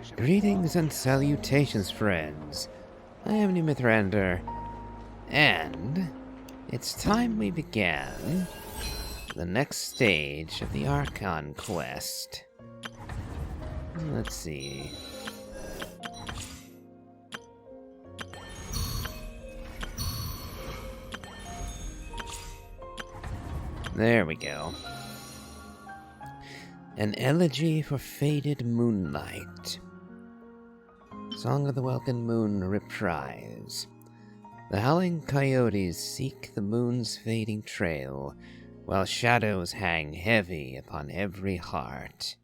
Greetings and salutations, friends. I am Numythrandor, and it's time we began the next stage of the Archon quest. Let's see. There we go. An Elegy for Faded Moonlight. Song of the Welkin Moon reprise. The howling coyotes seek the moon's fading trail, while shadows hang heavy upon every heart.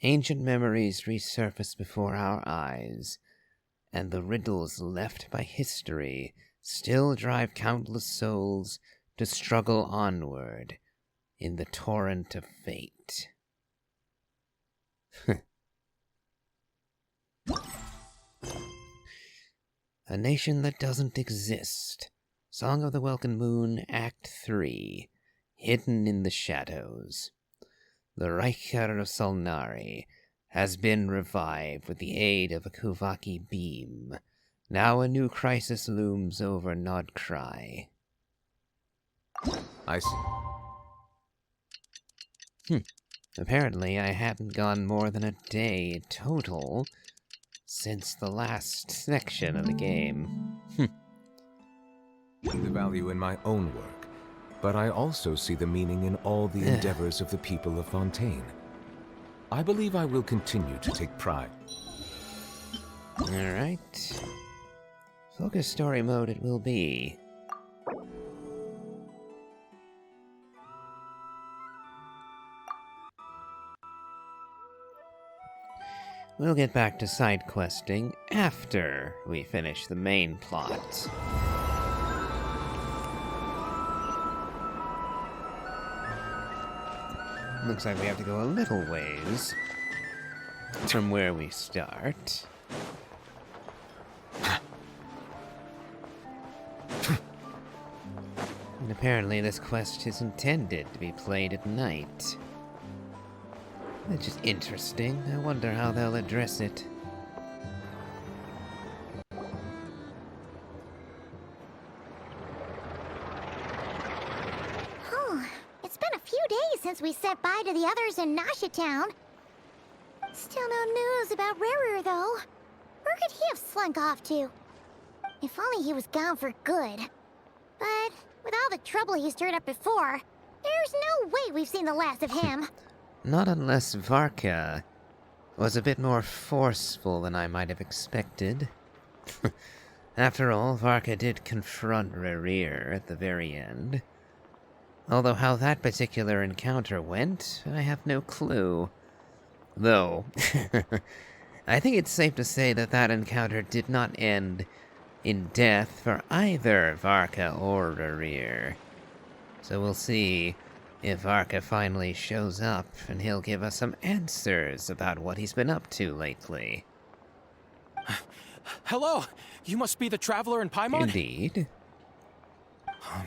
Ancient memories resurface before our eyes, and the riddles left by history still drive countless souls to struggle onward in the torrent of fate. A Nation That Doesn't Exist. Song of the Welkin Moon, Act 3. Hidden in the Shadows. The Reicher of Solnari has been revived with the aid of a Kuvaki beam. Now a new crisis looms over Krai. I see. Apparently I haven't gone more than a day in total since the last section of the game. See the value in my own work, but I also see the meaning in all the endeavors of the people of Fontaine. I believe I will continue to take pride. Alright. Focus story mode it will be. We'll get back to side questing after we finish the main plot. Looks like we have to go a little ways from where we start. And apparently this quest is intended to be played at night. Which is interesting. I wonder how they'll address it. Oh, it's been a few days since we said bye to the others in Nasha Town. Still no news about Rarer, though. Where could he have slunk off to? If only he was gone for good. But with all the trouble he stirred up before, there's no way we've seen the last of him. Not unless Varka was a bit more forceful than I might have expected. After all, Varka did confront Rarir at the very end. Although how that particular encounter went, I have no clue. Though, I think it's safe to say that that encounter did not end in death for either Varka or Rarir. So we'll see if Varka finally shows up, and he'll give us some answers about what he's been up to lately. Hello! You must be the traveler in Paimon? Indeed.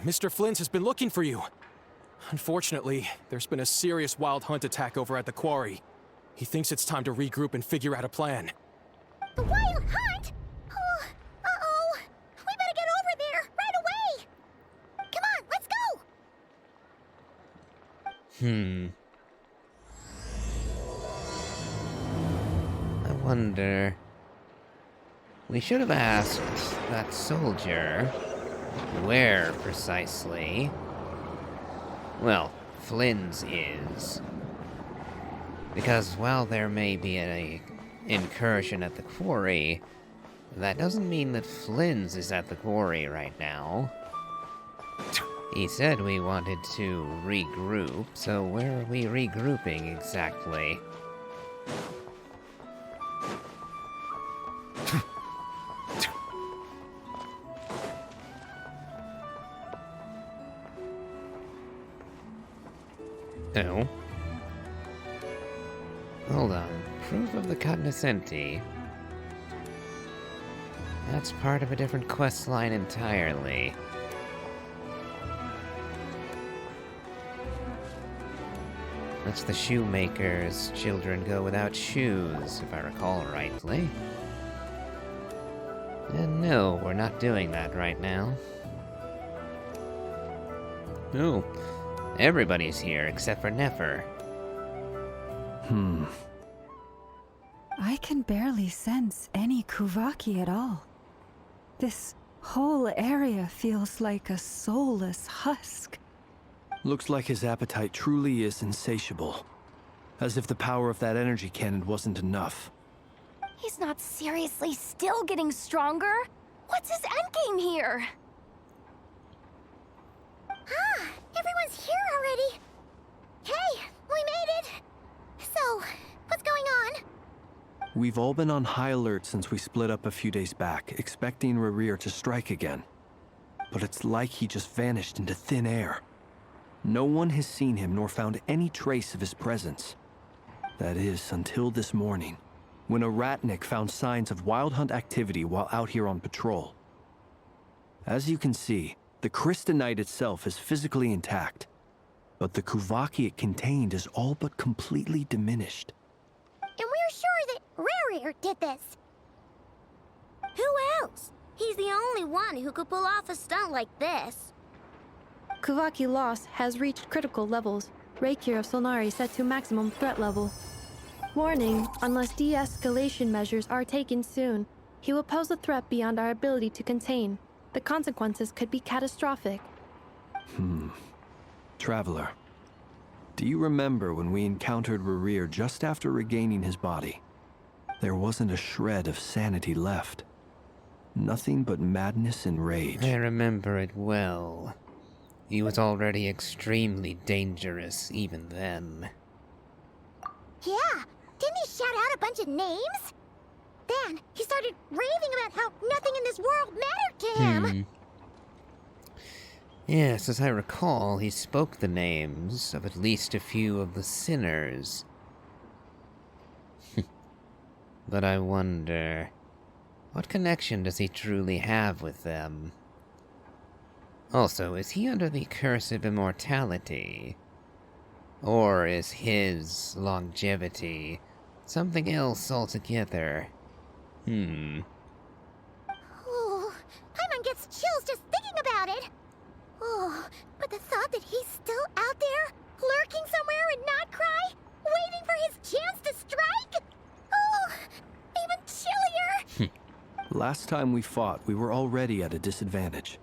Mr. Flint has been looking for you. Unfortunately, there's been a serious wild hunt attack over at the quarry. He thinks it's time to regroup and figure out a plan. The wild hunt? Oh, uh-oh. We better get over there, right away! Come on, let's go! I wonder. We should have asked that soldier where precisely, well, Flynn's is. Because while there may be an incursion at the quarry, that doesn't mean that Flynn's is at the quarry right now. He said we wanted to regroup, so where are we regrouping exactly? Oh. Hold on. Proof of the cognoscenti. That's part of a different quest line entirely. That's the shoemaker's children go without shoes, if I recall rightly. And no, we're not doing that right now. Oh, everybody's here except for Nefer. I can barely sense any Kuvaki at all. This whole area feels like a soulless husk. Looks like his appetite truly is insatiable. As if the power of that energy cannon wasn't enough. He's not seriously still getting stronger? What's his endgame here? Ah, everyone's here already. Hey, we made it. So, what's going on? We've all been on high alert since we split up a few days back, expecting Rerir to strike again. But it's like he just vanished into thin air. No one has seen him nor found any trace of his presence. That is, until this morning, when a ratnik found signs of wild hunt activity while out here on patrol. As you can see, the crystalline itself is physically intact, but the Kuvaki it contained is all but completely diminished. And we're sure that Rerir did this. Who else? He's the only one who could pull off a stunt like this. Kuvaki loss has reached critical levels. Reikir of Solnari set to maximum threat level. Warning, unless de-escalation measures are taken soon, he will pose a threat beyond our ability to contain. The consequences could be catastrophic. Traveler, do you remember when we encountered Rerir just after regaining his body? There wasn't a shred of sanity left. Nothing but madness and rage. I remember it well. He was already extremely dangerous even then. Yeah, didn't he shout out a bunch of names? Then he started raving about how nothing in this world mattered to him. Yes, as I recall, he spoke the names of at least a few of the sinners. But I wonder, what connection does he truly have with them? Also, is he under the curse of immortality? Or is his longevity something else altogether? Oh, Paimon gets chills just thinking about it. Oh, but the thought that he's still out there, lurking somewhere in Not Krai, waiting for his chance to strike? Oh, even chillier. Last time we fought, we were already at a disadvantage.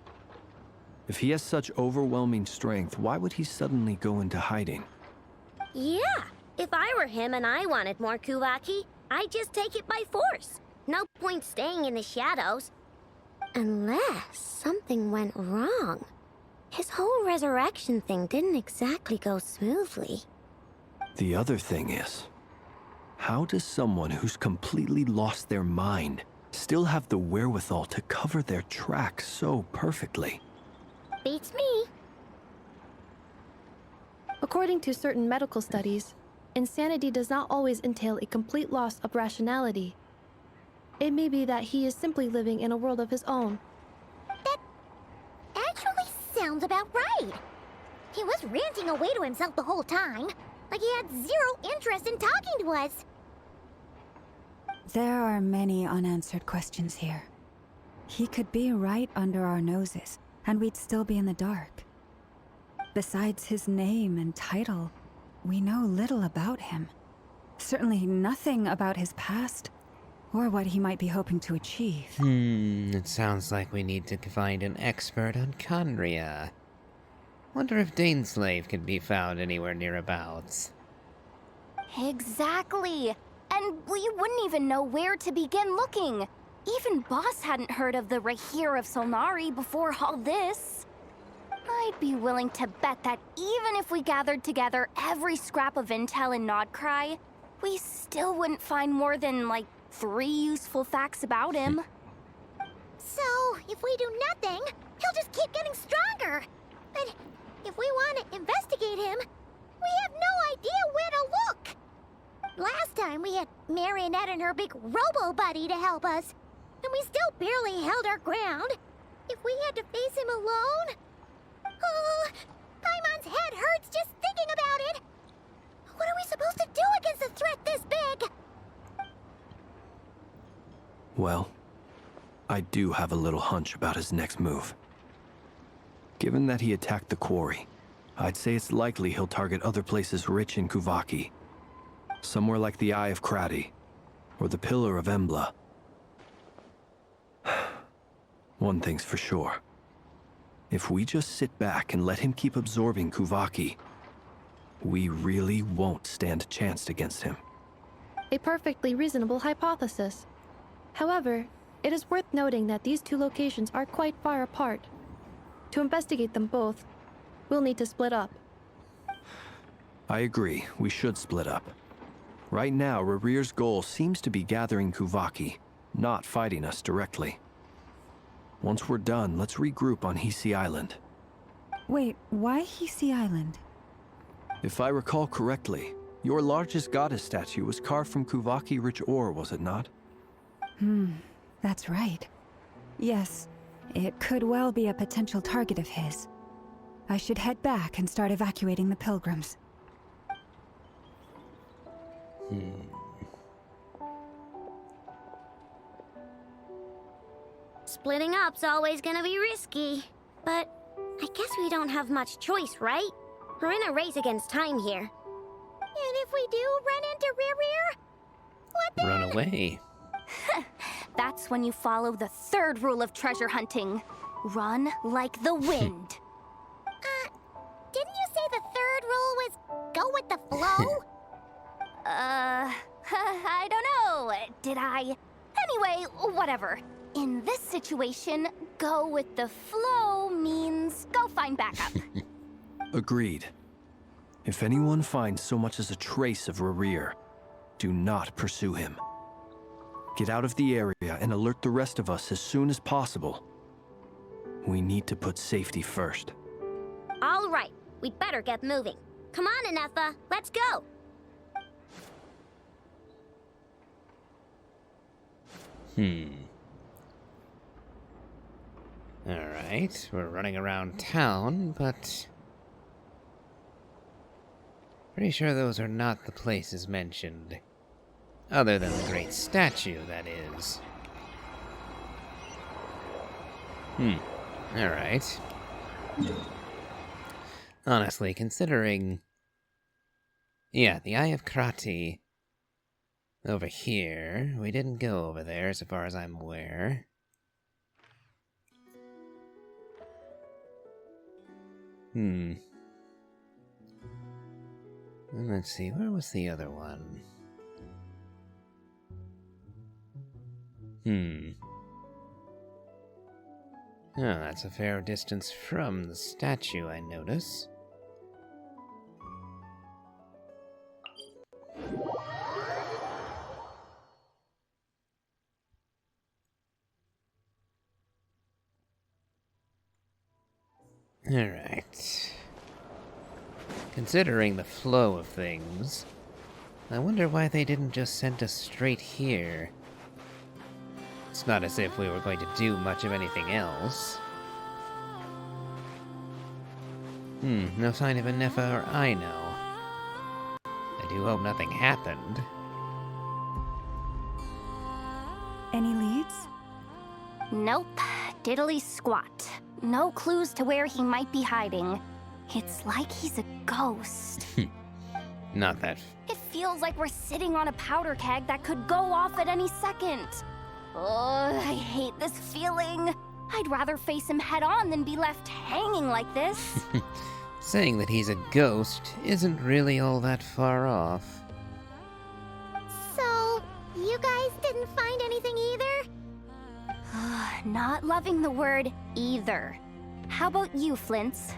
If he has such overwhelming strength, why would he suddenly go into hiding? Yeah, if I were him and I wanted more Kuvaki, I'd just take it by force. No point staying in the shadows. Unless something went wrong. His whole resurrection thing didn't exactly go smoothly. The other thing is, how does someone who's completely lost their mind still have the wherewithal to cover their tracks so perfectly? Beats me. According to certain medical studies, insanity does not always entail a complete loss of rationality. It may be that he is simply living in a world of his own. That actually sounds about right. He was ranting away to himself the whole time, like he had zero interest in talking to us. There are many unanswered questions here. He could be right under our noses, and we'd still be in the dark. Besides his name and title, we know little about him. Certainly nothing about his past, or what he might be hoping to achieve. It sounds like we need to find an expert on Khaenri'ah. Wonder if Daneslave can be found anywhere nearabouts. Exactly. And we wouldn't even know where to begin looking. Even Boss hadn't heard of the Reikir of Solnari before all this. I'd be willing to bet that even if we gathered together every scrap of intel in Nodkrai, we still wouldn't find more than, like, 3 useful facts about him. So, if we do nothing, he'll just keep getting stronger. But if we want to investigate him, we have no idea where to look. Last time we had Marionette and her big robo-buddy to help us, and we still barely held our ground. If we had to face him alone... Oh, Paimon's head hurts just thinking about it. What are we supposed to do against a threat this big? Well, I do have a little hunch about his next move. Given that he attacked the quarry, I'd say it's likely he'll target other places rich in Kuvaki. Somewhere like the Eye of Krai, or the Pillar of Embla. One thing's for sure. If we just sit back and let him keep absorbing Kuvaki, we really won't stand a chance against him. A perfectly reasonable hypothesis. However, it is worth noting that these two locations are quite far apart. To investigate them both, we'll need to split up. I agree, we should split up. Right now, Rarir's goal seems to be gathering Kuvaki, not fighting us directly. Once we're done, let's regroup on Hisi Island. Wait, why Hisi Island? If I recall correctly, your largest goddess statue was carved from Kuvaki-rich ore, was it not? That's right. Yes, it could well be a potential target of his. I should head back and start evacuating the pilgrims. Splitting up's always gonna be risky. But I guess we don't have much choice, right? We're in a race against time here. And if we do run into Rear, what then? Run away. That's when you follow the third rule of treasure hunting. Run like the wind. Didn't you say the third rule was go with the flow? I don't know. Did I? Anyway, whatever. In this situation, go with the flow means go find backup. Agreed. If anyone finds so much as a trace of Rarir, do not pursue him. Get out of the area and alert the rest of us as soon as possible. We need to put safety first. All right, we'd better get moving. Come on, Anefa, let's go. Alright, we're running around town, but... pretty sure those are not the places mentioned. Other than the great statue, that is. Alright. Honestly, considering... yeah, the Eye of Krai... over here. We didn't go over there, so far as I'm aware. And let's see, where was the other one? Oh, that's a fair distance from the statue, I notice. Alright. Considering the flow of things, I wonder why they didn't just send us straight here. It's not as if we were going to do much of anything else. No sign of Anefa or Aino. I do hope nothing happened. Any leads? Nope. Diddly squat. No clues to where he might be hiding. It's like he's a ghost. Not that... It feels like we're sitting on a powder keg that could go off at any second. Oh, I hate this feeling. I'd rather face him head on than be left hanging like this. Saying that he's a ghost isn't really all that far off. So, you guys didn't find anything either? Not loving the word either. How about you, Flints?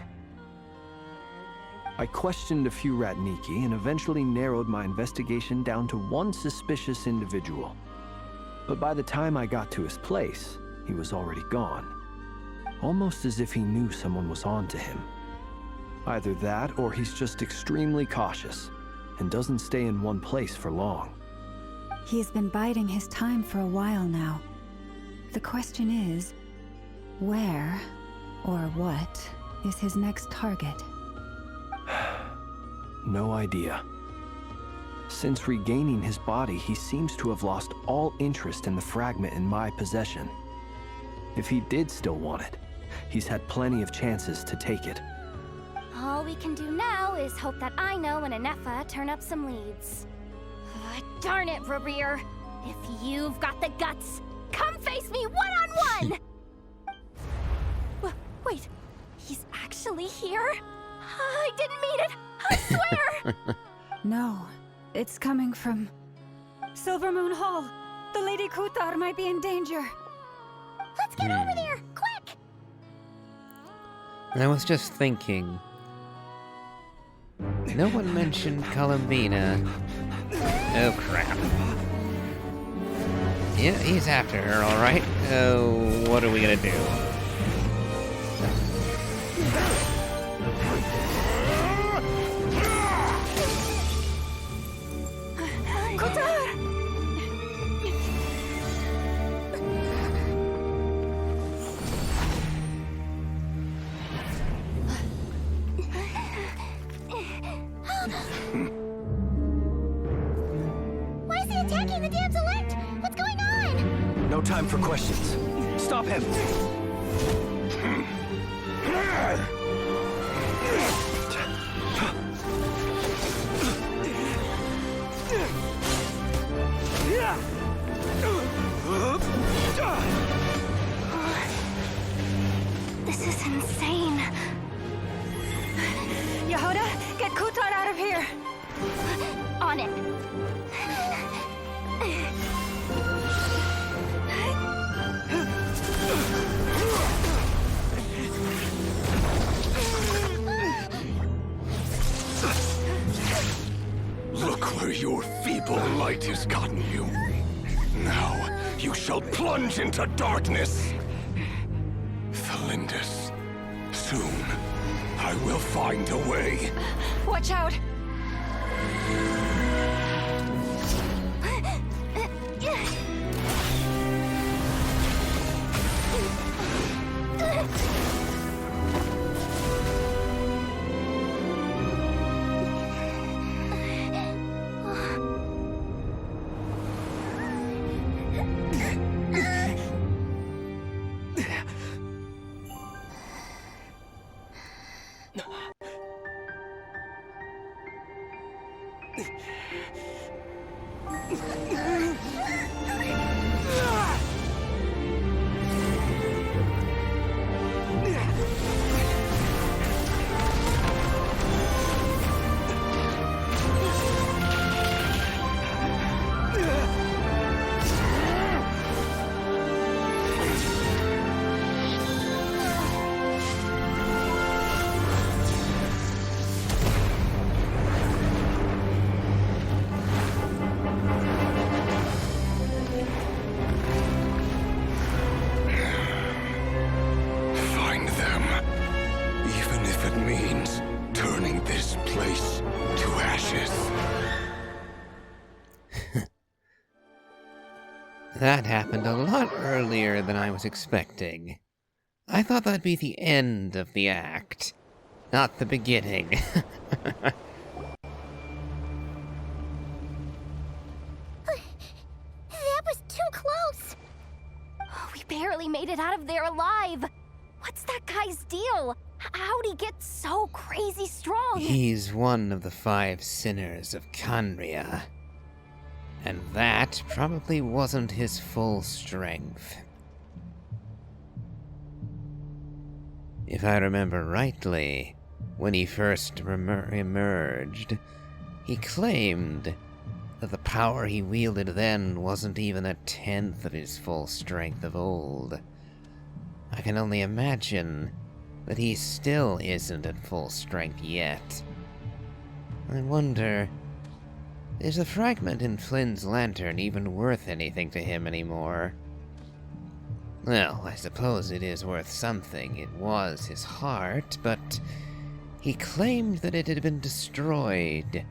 I questioned a few Ratniki and eventually narrowed my investigation down to one suspicious individual. But by the time I got to his place, he was already gone. Almost as if he knew someone was on to him. Either that, or he's just extremely cautious and doesn't stay in one place for long. He's been biding his time for a while now. The question is, where or what is his next target? No idea. Since regaining his body, he seems to have lost all interest in the fragment in my possession. If he did still want it, he's had plenty of chances to take it. All we can do now is hope that Ino and Anefa turn up some leads. Darn it, Rarir! If you've got the guts, come face me one-on-one! Wait, he's actually here? I didn't mean it! I swear! No, it's coming from Silver Moon Hall. The Lady Kuthar might be in danger. Let's get over there, quick! I was just thinking. No one mentioned Columbina. Oh crap. Yeah, he's after her, alright. Oh, what are we gonna do? Why is he attacking the damselette? What's going on? No time for questions. Stop him! This is insane. Yehuda, get Kuthar out of here! On it. Look where your feeble light has gotten you. Now, you shall plunge into darkness. Thalindus, soon, I will find a way. Watch out! That happened a lot earlier than I was expecting. I thought that'd be the end of the act, not the beginning. That was too close! We barely made it out of there alive. What's that guy's deal? How'd he get so crazy strong? He's one of the 5 sinners of Khanria. And that probably wasn't his full strength. If I remember rightly, when he first emerged, he claimed that the power he wielded then wasn't even 1/10 of his full strength of old. I can only imagine that he still isn't at full strength yet. I wonder, is the fragment in Flynn's lantern even worth anything to him anymore? Well, I suppose it is worth something. It was his heart, but he claimed that it had been destroyed,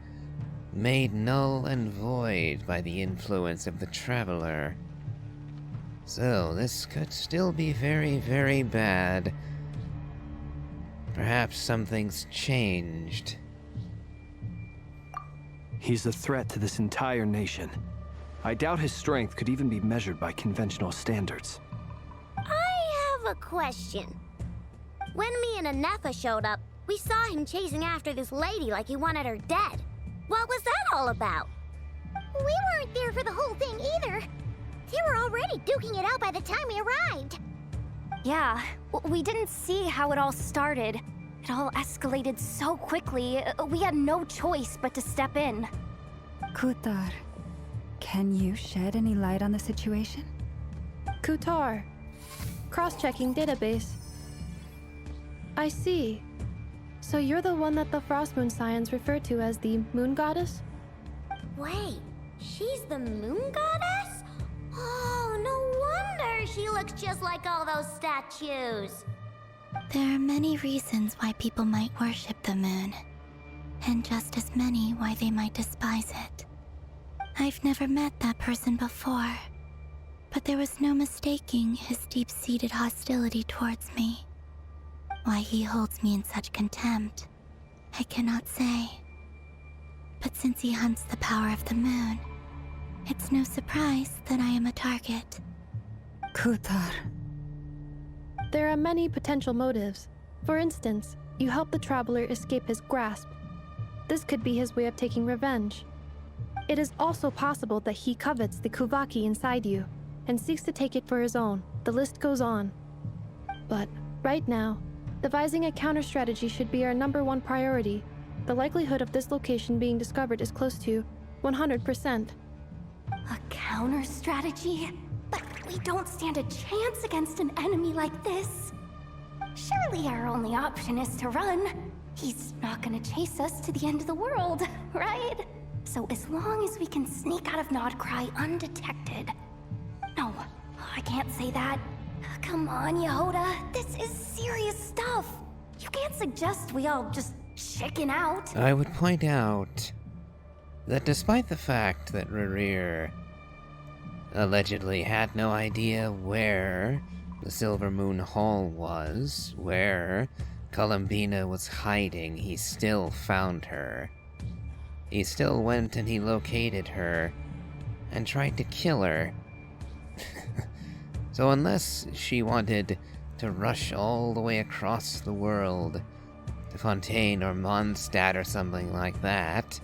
made null and void by the influence of the Traveler. So this could still be very, very bad. Perhaps something's changed. He's a threat to this entire nation. I doubt his strength could even be measured by conventional standards. I have a question. When me and Anefa showed up, we saw him chasing after this lady like he wanted her dead. What was that all about? We weren't there for the whole thing either. They were already duking it out by the time we arrived. Yeah, we didn't see how it all started. It all escalated so quickly, we had no choice but to step in. Kutar, can you shed any light on the situation? Kutar. Cross-checking database. I see. So you're the one that the Frost Moon Scions refer to as the Moon Goddess? Wait, she's the moon goddess? Oh, no wonder she looks just like all those statues. There are many reasons why people might worship the moon, and just as many why they might despise it. I've never met that person before, but there was no mistaking his deep-seated hostility towards me. Why he holds me in such contempt, I cannot say. But since he hunts the power of the moon, it's no surprise that I am a target. Kutar. There are many potential motives. For instance, you help the traveler escape his grasp. This could be his way of taking revenge. It is also possible that he covets the Kuvaki inside you and seeks to take it for his own. The list goes on. But right now, devising a counter-strategy should be our #1 priority. The likelihood of this location being discovered is close to 100%. A counter-strategy? But we don't stand a chance against an enemy like this. Surely our only option is to run. He's not gonna chase us to the end of the world, right? So as long as we can sneak out of Krai undetected. No, I can't say that. Come on, Yehoda. This is serious stuff. You can't suggest we all just chicken out. I would point out that despite the fact that Rerir allegedly had no idea where the Silver Moon Hall was, where Columbina was hiding, he still found her. He still went and he located her and tried to kill her. So unless she wanted to rush all the way across the world to Fontaine or Mondstadt or something like that,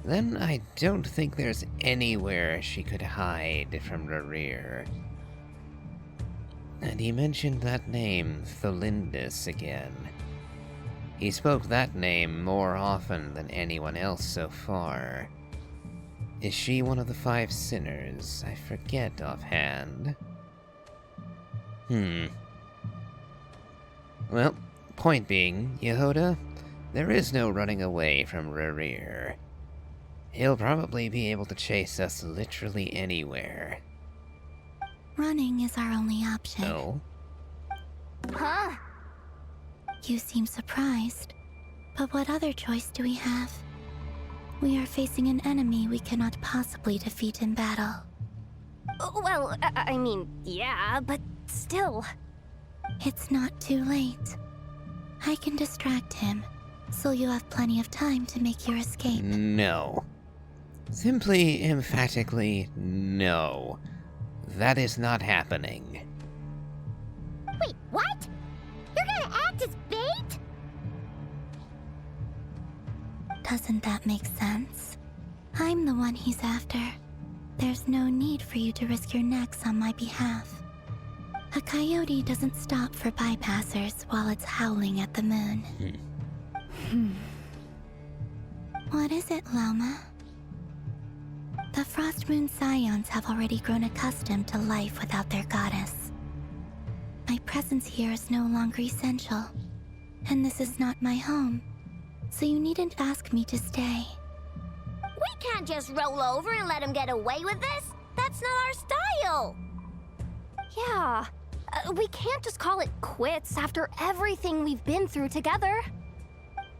then I don't think there's anywhere she could hide from Rerir. And he mentioned that name, Tholindis, again. He spoke that name more often than anyone else so far. Is she one of the 5 sinners? I forget offhand. Well, point being, Yehoda, there is no running away from Rerir. He'll probably be able to chase us literally anywhere. Running is our only option. No? Huh? You seem surprised, but what other choice do we have? We are facing an enemy we cannot possibly defeat in battle. Well, I mean, yeah, but still. It's not too late. I can distract him, so you have plenty of time to make your escape. No. Simply, emphatically, no. That is not happening. Wait, what? You're gonna act as bait? Doesn't that make sense? I'm the one he's after. There's no need for you to risk your necks on my behalf. A coyote doesn't stop for bypassers while it's howling at the moon. What is it, Loma? The Frost Moon Scions have already grown accustomed to life without their goddess. My presence here is no longer essential, and this is not my home, so you needn't ask me to stay. We can't just roll over and let him get away with this. That's not our style. Yeah, we can't just call it quits after everything we've been through together.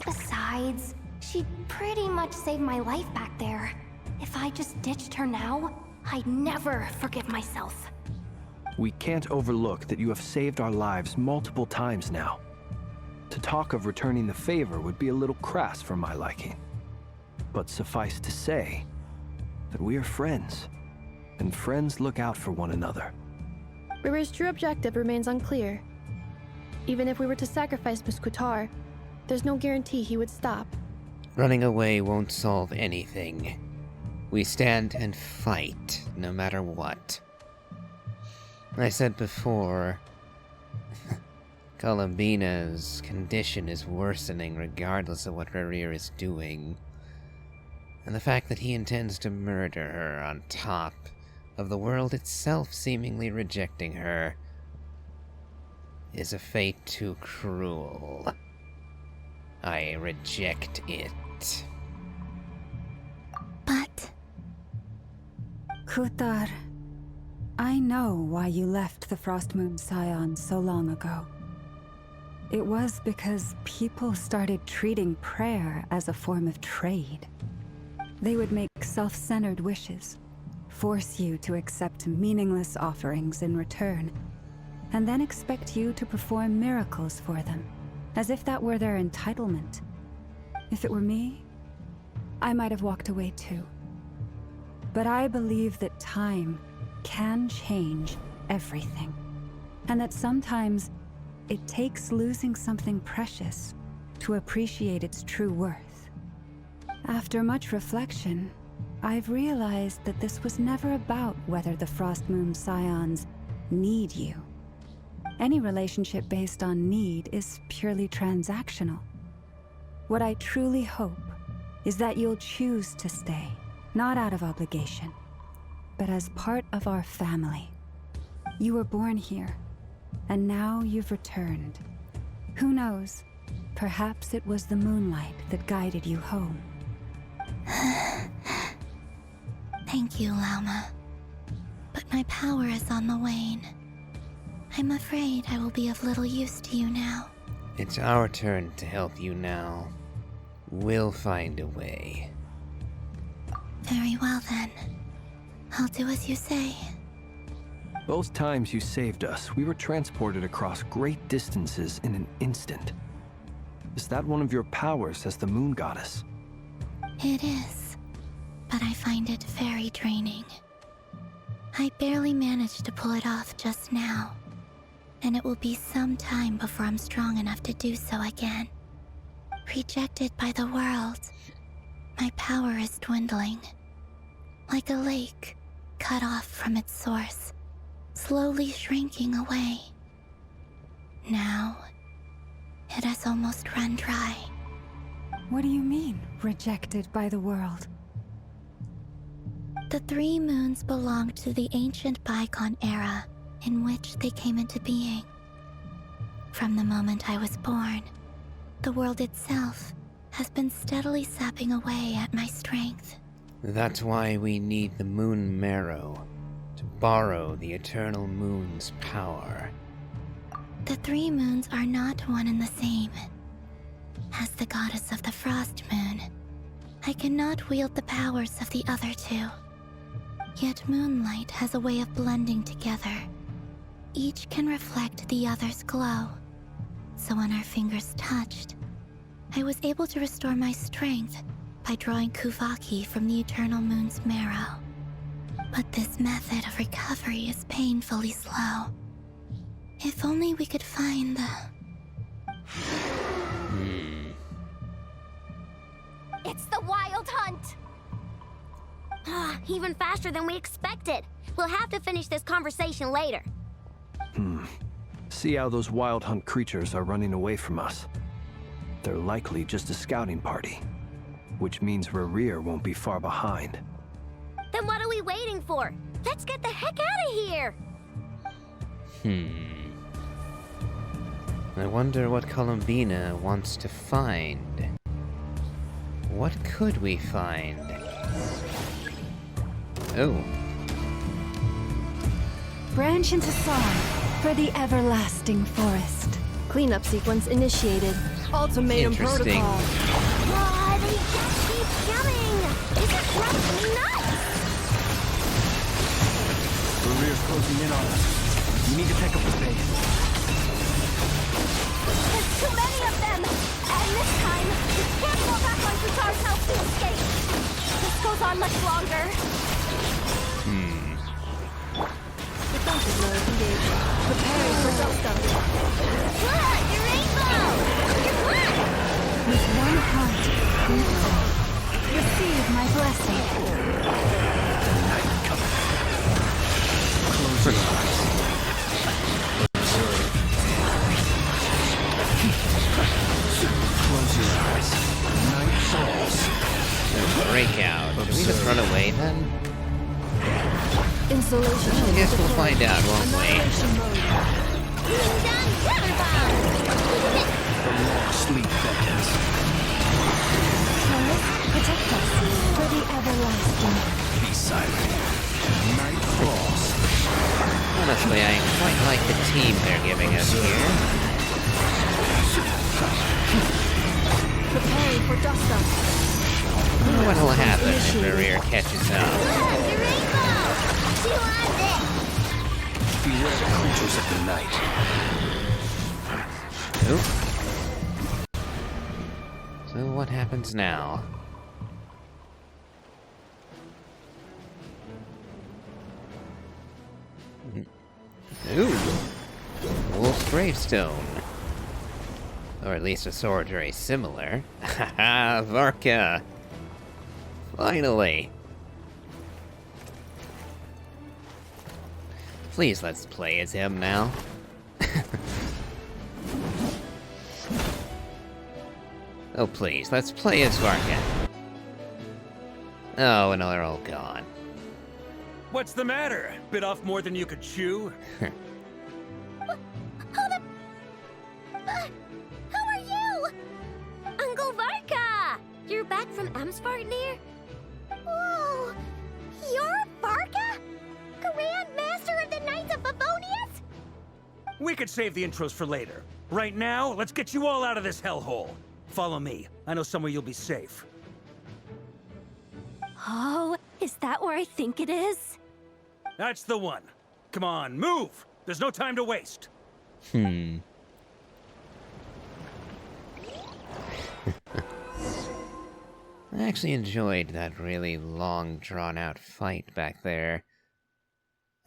Besides, she pretty much saved my life back there. If I just ditched her now, I'd never forgive myself. We can't overlook that you have saved our lives multiple times now. To talk of returning the favor would be a little crass for my liking. But suffice to say that we are friends, and friends look out for one another. River's true objective remains unclear. Even if we were to sacrifice Muskutar, there's no guarantee he would stop. Running away won't solve anything. We stand and fight, no matter what. I said before, Columbina's condition is worsening regardless of what Rerir is doing. And the fact that he intends to murder her on top of the world itself seemingly rejecting her is a fate too cruel. I reject it. But... Kutar, I know why you left the Frostmoon Scion so long ago. It was because people started treating prayer as a form of trade. They would make self-centered wishes, force you to accept meaningless offerings in return, and then expect you to perform miracles for them, as if that were their entitlement. If it were me, I might have walked away too. But I believe that time can change everything, and that sometimes it takes losing something precious to appreciate its true worth. After much reflection, I've realized that this was never about whether the Frostmoon Scions need you. Any relationship based on need is purely transactional. What I truly hope is that you'll choose to stay, not out of obligation, but as part of our family. You were born here, and now you've returned. Who knows? Perhaps it was the moonlight that guided you home. Thank you, Lauma. But my power is on the wane. I'm afraid I will be of little use to you now. It's our turn to help you now. We'll find a way. Very well then. I'll do as you say. Both times you saved us, we were transported across great distances in an instant. Is that one of your powers as the Moon Goddess? It is, but I find it very draining. I barely managed to pull it off just now, and it will be some time before I'm strong enough to do so again. Rejected by the world, my power is dwindling. Like a lake cut off from its source, slowly shrinking away. Now, it has almost run dry. What do you mean, rejected by the world? The three moons belonged to the ancient bygone era in which they came into being. From the moment I was born, the world itself has been steadily sapping away at my strength. That's why we need the Moon Marrow, to borrow the Eternal Moon's power. The three moons are not one and the same. As the goddess of the Frost Moon, I cannot wield the powers of the other two. Yet Moonlight has a way of blending together. Each can reflect the other's glow. So when our fingers touched, I was able to restore my strength by drawing Kuvaki from the Eternal Moon's marrow. But this method of recovery is painfully slow. If only we could find the... It's the Wild Hunt! Even faster than we expected. We'll have to finish this conversation later. See how those Wild Hunt creatures are running away from us. They're likely just a scouting party, which means Rerir won't be far behind. Then what are we waiting for? Let's get the heck out of here! I wonder what Columbina wants to find. What could we find? Oh. Branch into song for the everlasting forest. Cleanup sequence initiated. Ultimatum Interesting. protocol. Oh, they just keep coming! This is driving me nuts! Rerir's closing in on us. We need to pick up the pace. There's too many of them! And this time, can't fall back on Kutar's help to escape. This goes on much longer. Defensive mode engaged. Preparing for dust up. Look, your rainbow! Your black! With one heart, we pray. Receive my blessing. Close your eyes. Close your eyes. Night falls. Breakout. Should we just run away then? Installation. I guess we'll find out, won't we? Annihilation mode. Being done, weather bomb! The long sleep beckons. Christ, protect us for the everlasting. Be silent. Night falls. Honestly, I quite like the team they're giving us here. Preparing for dust up. Wonder what will happen if the rear catches up. Look, your rainbow! Chew on this! Beware the creatures of the night. Oop. So what happens now? Ooh! Wolf's Gravestone. Or at least a sword very similar. Haha, Varka! Finally! Please let's play as him now. Oh please, let's play as Varka. Oh, and they're all gone. What's the matter? Bit off more than you could chew? Who are you? Uncle Varka! You're back from Amsvartnir? Whoa! You're Varka? Grand Master of the Knights of Favonius? We could save the intros for later. Right now, let's get you all out of this hellhole. Follow me. I know somewhere you'll be safe. Oh, is that where I think it is? That's the one. Come on, move! There's no time to waste. I actually enjoyed that really long, drawn-out fight back there.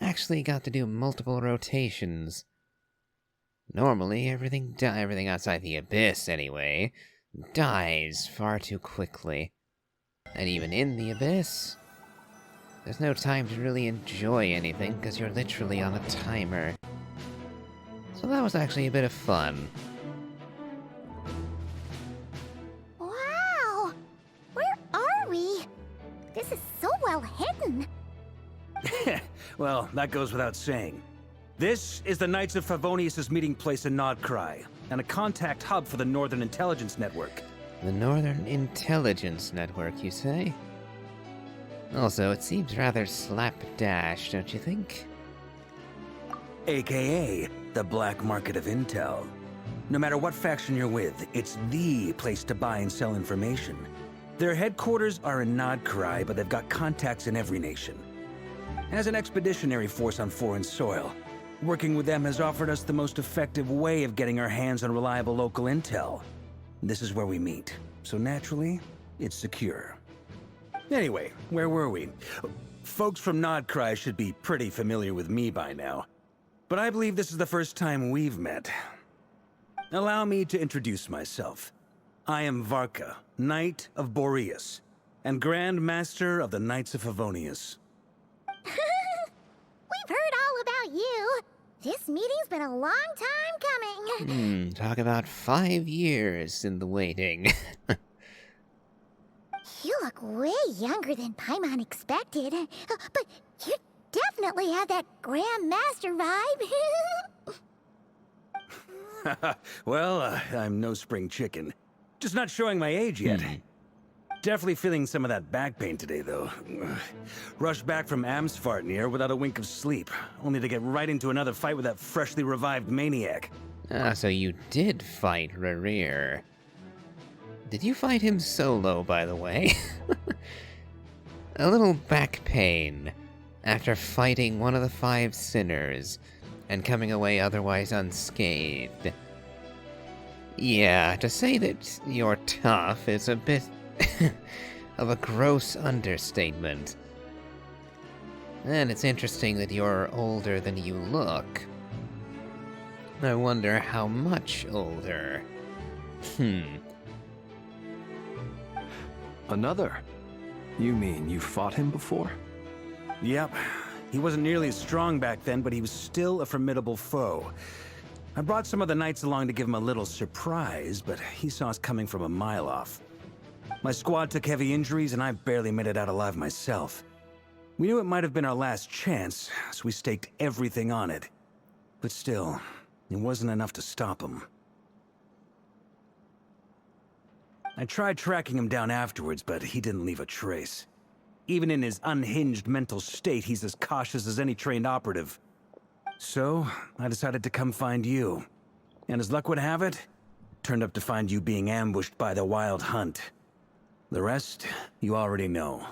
Actually got to do multiple rotations. Normally, everything outside the Abyss, anyway, dies far too quickly. And even in the Abyss, there's no time to really enjoy anything, because you're literally on a timer. So that was actually a bit of fun. Wow! Where are we? This is so well hidden. Well, that goes without saying. This is the Knights of Favonius' meeting place in Krai, and a contact hub for the Northern Intelligence Network. The Northern Intelligence Network, you say? Also, it seems rather slapdash, don't you think? AKA, the black market of intel. No matter what faction you're with, it's the place to buy and sell information. Their headquarters are in Krai, but they've got contacts in every nation. As an expeditionary force on foreign soil, working with them has offered us the most effective way of getting our hands on reliable local intel. This is where we meet, so naturally, it's secure. Anyway, where were we? Folks from Krai should be pretty familiar with me by now, but I believe this is the first time we've met. Allow me to introduce myself. I am Varka, Knight of Boreas, and Grand Master of the Knights of Favonius. We've heard all about you. This meeting's been a long time coming. Talk about 5 years in the waiting. You look way younger than Paimon expected. But you definitely have that Grand Master vibe. Well, I'm no spring chicken. Just not showing my age yet. Definitely feeling some of that back pain today, though. Rushed back from Amsvartnir without a wink of sleep, only to get right into another fight with that freshly revived maniac. Ah, so you did fight Rerir. Did you fight him solo, by the way? A little back pain after fighting one of the 5 sinners and coming away otherwise unscathed. Yeah, to say that you're tough is a bit of a gross understatement. And it's interesting that you're older than you look. I wonder how much older. Another? You mean you fought him before? Yep. He wasn't nearly as strong back then, but he was still a formidable foe. I brought some of the knights along to give him a little surprise, but he saw us coming from a mile off. My squad took heavy injuries, and I barely made it out alive myself. We knew it might have been our last chance, so we staked everything on it. But still, it wasn't enough to stop him. I tried tracking him down afterwards, but he didn't leave a trace. Even in his unhinged mental state, he's as cautious as any trained operative. So, I decided to come find you. And as luck would have it, turned up to find you being ambushed by the Wild Hunt. The rest, you already know.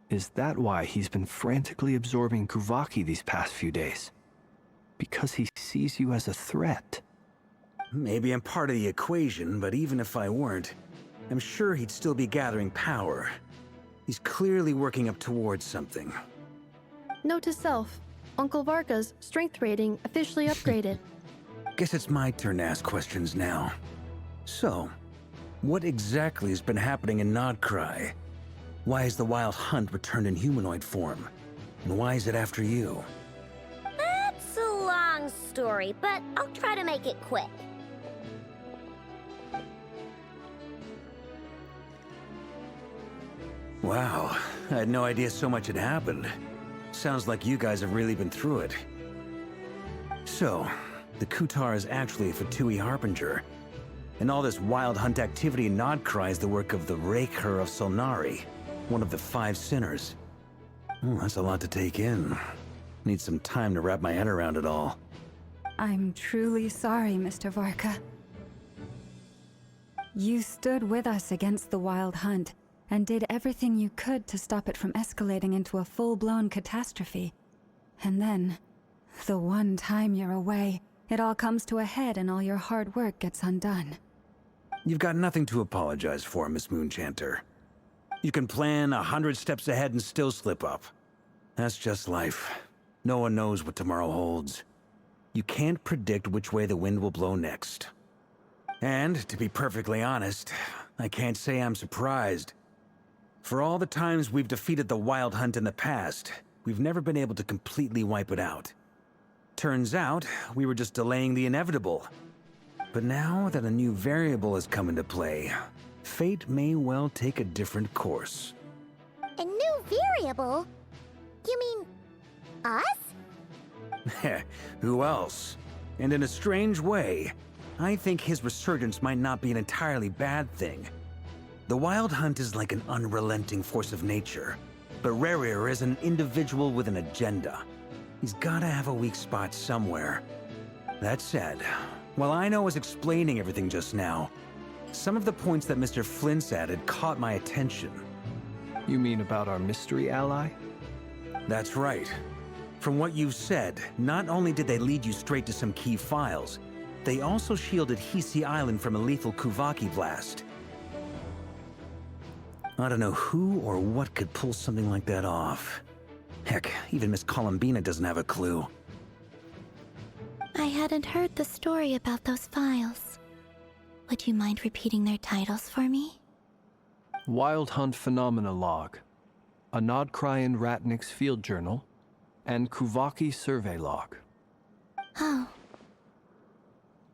Is that why he's been frantically absorbing Kuvaki these past few days? Because he sees you as a threat? Maybe I'm part of the equation, but even if I weren't, I'm sure he'd still be gathering power. He's clearly working up towards something. Note to self, Uncle Varka's strength rating officially upgraded. Guess it's my turn to ask questions now. So, what exactly has been happening in Krai? Why has the Wild Hunt returned in humanoid form? And why is it after you? That's a long story, but I'll try to make it quick. Wow, I had no idea so much had happened. Sounds like you guys have really been through it. So, the Kutar is actually a Fatui Harbinger. And all this Wild Hunt activity in Krai is the work of the Raker of Solnari, one of the 5 sinners. That's a lot to take in. Need some time to wrap my head around it all. I'm truly sorry, Mr. Varka. You stood with us against the Wild Hunt, and did everything you could to stop it from escalating into a full-blown catastrophe. And then, the one time you're away, it all comes to a head and all your hard work gets undone. You've got nothing to apologize for, Miss Moonchanter. You can plan 100 steps ahead and still slip up. That's just life. No one knows what tomorrow holds. You can't predict which way the wind will blow next. And, to be perfectly honest, I can't say I'm surprised. For all the times we've defeated the Wild Hunt in the past, we've never been able to completely wipe it out. Turns out, we were just delaying the inevitable. But now that a new variable has come into play, fate may well take a different course. A new variable? You mean... us? Who else? And in a strange way, I think his resurgence might not be an entirely bad thing. The Wild Hunt is like an unrelenting force of nature, but Rerir is an individual with an agenda. He's gotta have a weak spot somewhere. That said, while I was explaining everything just now, some of the points that Mr. Flint's added caught my attention. You mean about our mystery ally? That's right. From what you've said, not only did they lead you straight to some key files, they also shielded Hisi Island from a lethal Kuvaki blast. I don't know who or what could pull something like that off. Heck, even Miss Columbina doesn't have a clue. I hadn't heard the story about those files. Would you mind repeating their titles for me? Wild Hunt Phenomena Log, a Nodkrayan Ratnik's Field Journal, and Kuvaki Survey Log. Oh.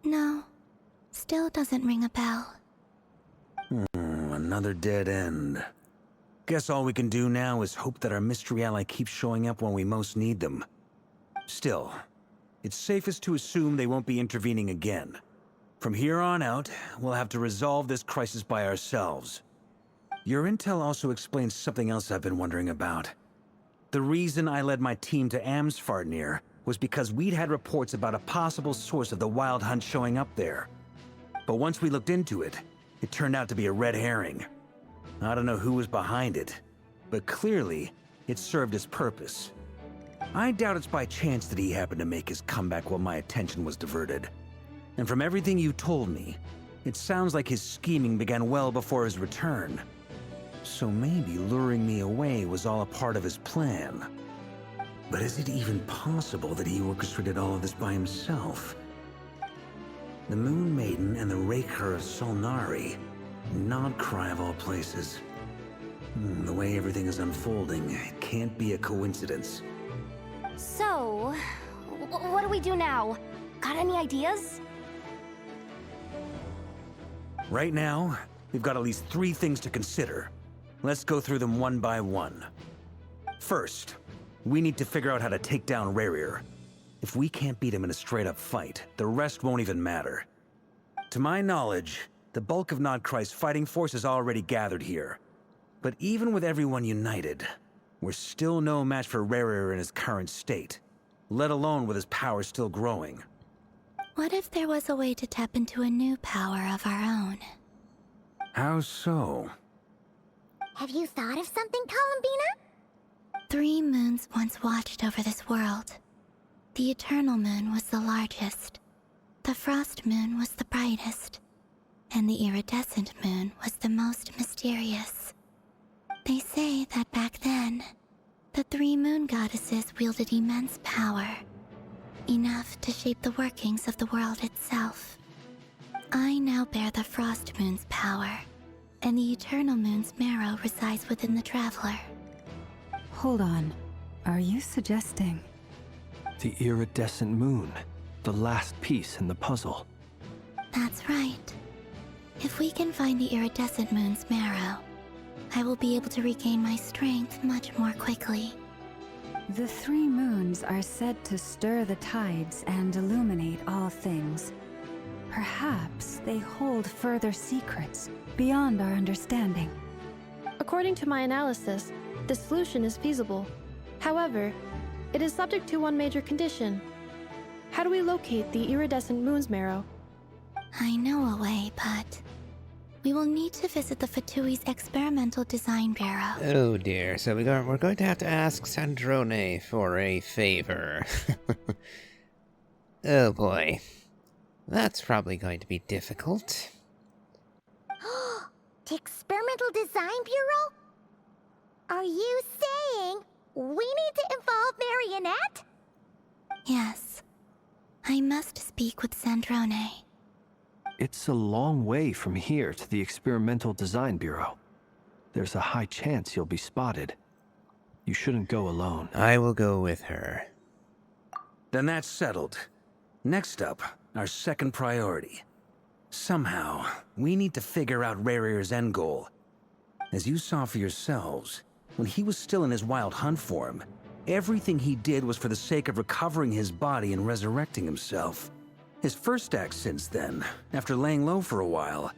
No. Still doesn't ring a bell. Another dead end. Guess all we can do now is hope that our mystery ally keeps showing up when we most need them. Still, it's safest to assume they won't be intervening again. From here on out, we'll have to resolve this crisis by ourselves. Your intel also explains something else I've been wondering about. The reason I led my team to Amsfarnir was because we'd had reports about a possible source of the Wild Hunt showing up there. But once we looked into it, it turned out to be a red herring. I don't know who was behind it, but clearly, it served its purpose. I doubt it's by chance that he happened to make his comeback while my attention was diverted. And from everything you told me, it sounds like his scheming began well before his return. So maybe luring me away was all a part of his plan. But is it even possible that he orchestrated all of this by himself? The Moon Maiden and the Raker of Solnari. Not Krai of all places. The way everything is unfolding, it can't be a coincidence. So, what do we do now? Got any ideas? Right now, we've got at least 3 things to consider. Let's go through them one by one. First, we need to figure out how to take down Rerir. If we can't beat him in a straight-up fight, the rest won't even matter. To my knowledge, the bulk of Nodkrai's fighting force is already gathered here. But even with everyone united, we're still no match for Rerir in his current state, let alone with his power still growing. What if there was a way to tap into a new power of our own? How so? Have you thought of something, Columbina? 3 moons once watched over this world. The Eternal Moon was the largest. The Frost Moon was the brightest. And the Iridescent Moon was the most mysterious. They say that back then, the 3 moon goddesses wielded immense power. Enough to shape the workings of the world itself. I now bear the Frost Moon's power, and the Eternal Moon's marrow resides within the Traveler. Hold on. Are you suggesting? The Iridescent Moon. The last piece in the puzzle. That's right. If we can find the Iridescent Moon's marrow, I will be able to regain my strength much more quickly. The 3 moons are said to stir the tides and illuminate all things. Perhaps they hold further secrets beyond our understanding. According to my analysis, the solution is feasible. However, it is subject to one major condition. How do we locate the Iridescent Moon's marrow? I know a way, but we will need to visit the Fatui's Experimental Design Bureau. Oh dear, so we're going to have to ask Sandrone for a favor. Oh boy. That's probably going to be difficult. The Experimental Design Bureau? Are you saying we need to involve Marionette? Yes. I must speak with Sandrone. It's a long way from here to the Experimental Design Bureau. There's a high chance you'll be spotted. You shouldn't go alone. I will go with her. Then that's settled. Next up, our second priority. Somehow, we need to figure out Rerir's end goal. As you saw for yourselves, when he was still in his wild hunt form, everything he did was for the sake of recovering his body and resurrecting himself. His first act since then, after laying low for a while,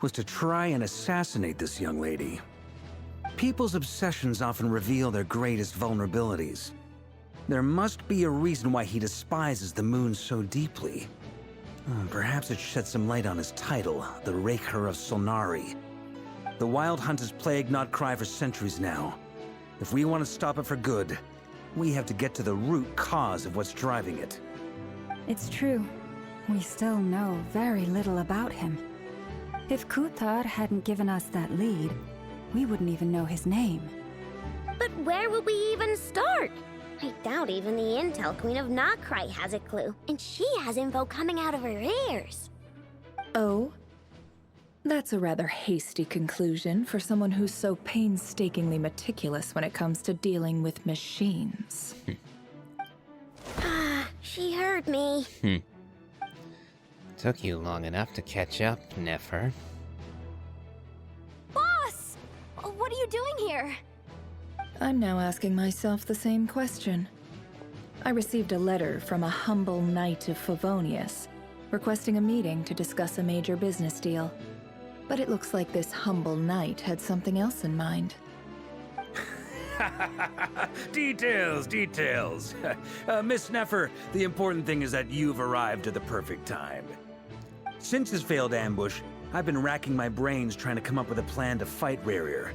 was to try and assassinate this young lady. People's obsessions often reveal their greatest vulnerabilities. There must be a reason why he despises the moon so deeply. Perhaps it sheds some light on his title, the Raker of Solnari. The Wild Hunt has plagued Krai for centuries now. If we want to stop it for good, we have to get to the root cause of what's driving it. It's true. We still know very little about him. If Kuthar hadn't given us that lead, we wouldn't even know his name. But where would we even start? I doubt even the Intel Queen of Krai has a clue, and she has info coming out of her ears. Oh? That's a rather hasty conclusion for someone who's so painstakingly meticulous when it comes to dealing with machines. She heard me. Took you long enough to catch up, Nefer. Boss! What are you doing here? I'm now asking myself the same question. I received a letter from a humble knight of Favonius, requesting a meeting to discuss a major business deal. But it looks like this humble knight had something else in mind. Details. Miss Nefer, the important thing is that you've arrived at the perfect time. Since his failed ambush, I've been racking my brains trying to come up with a plan to fight Rerir.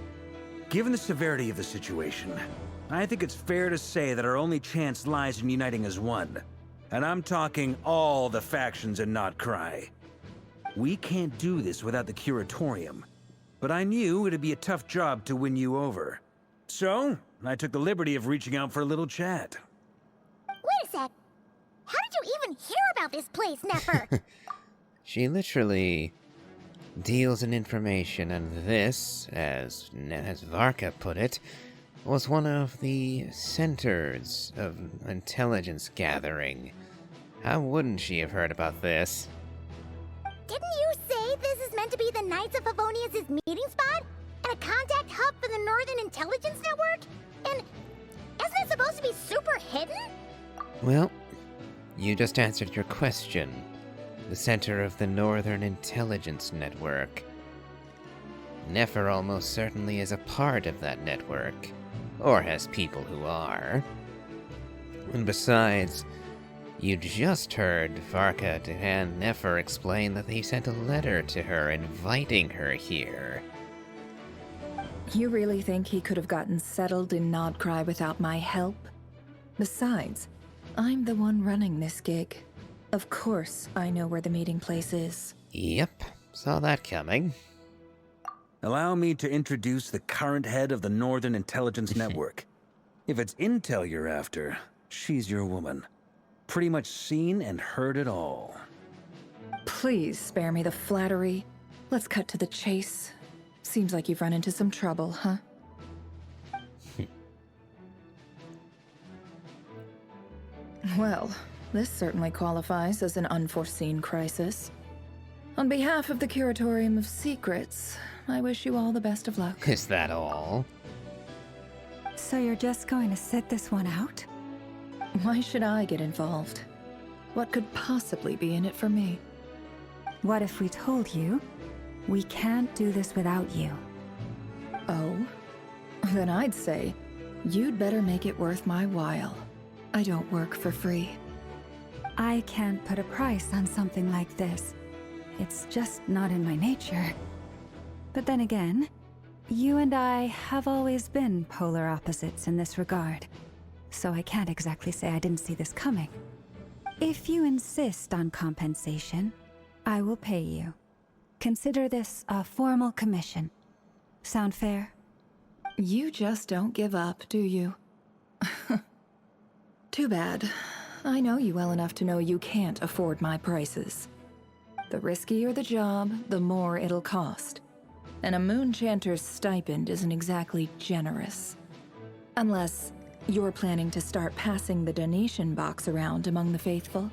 Given the severity of the situation, I think it's fair to say that our only chance lies in uniting as one. And I'm talking all the factions in Krai. We can't do this without the Curatorium, but I knew it'd be a tough job to win you over. So, I took the liberty of reaching out for a little chat. Wait a sec. How did you even hear about this place, Nefer? She literally deals in information, and this, as Varka put it, was one of the centers of intelligence gathering. How wouldn't she have heard about this? Didn't you say this is meant to be the Knights of Favonius' meeting spot? And a contact hub for the Northern Intelligence Network? And isn't it supposed to be super hidden? Well, you just answered your question. The center of the Northern Intelligence Network. Nefer almost certainly is a part of that network. Or has people who are. And besides, you just heard Varka and Nefer explain that he sent a letter to her inviting her here. You really think he could have gotten settled in Krai without my help? Besides, I'm the one running this gig. Of course I know where the meeting place is. Yep, saw that coming. Allow me to introduce the current head of the Northern Intelligence Network. If it's intel you're after, she's your woman. Pretty much seen and heard it all. Please spare me the flattery. Let's cut to the chase. Seems like you've run into some trouble, huh? Well, this certainly qualifies as an unforeseen crisis. On behalf of the Curatorium of Secrets, I wish you all the best of luck. Is that all? So you're just going to sit this one out? Why should I get involved? What could possibly be in it for me? What if we told you we can't do this without you? Oh? Then I'd say you'd better make it worth my while. I don't work for free. I can't put a price on something like this. It's just not in my nature. But then again, you and I have always been polar opposites in this regard. So I can't exactly say I didn't see this coming. If you insist on compensation, I will pay you. Consider this a formal commission. Sound fair? You just don't give up, do you? Too bad. I know you well enough to know you can't afford my prices. The riskier the job, the more it'll cost. And a Moonchanter's stipend isn't exactly generous. Unless you're planning to start passing the donation box around among the faithful?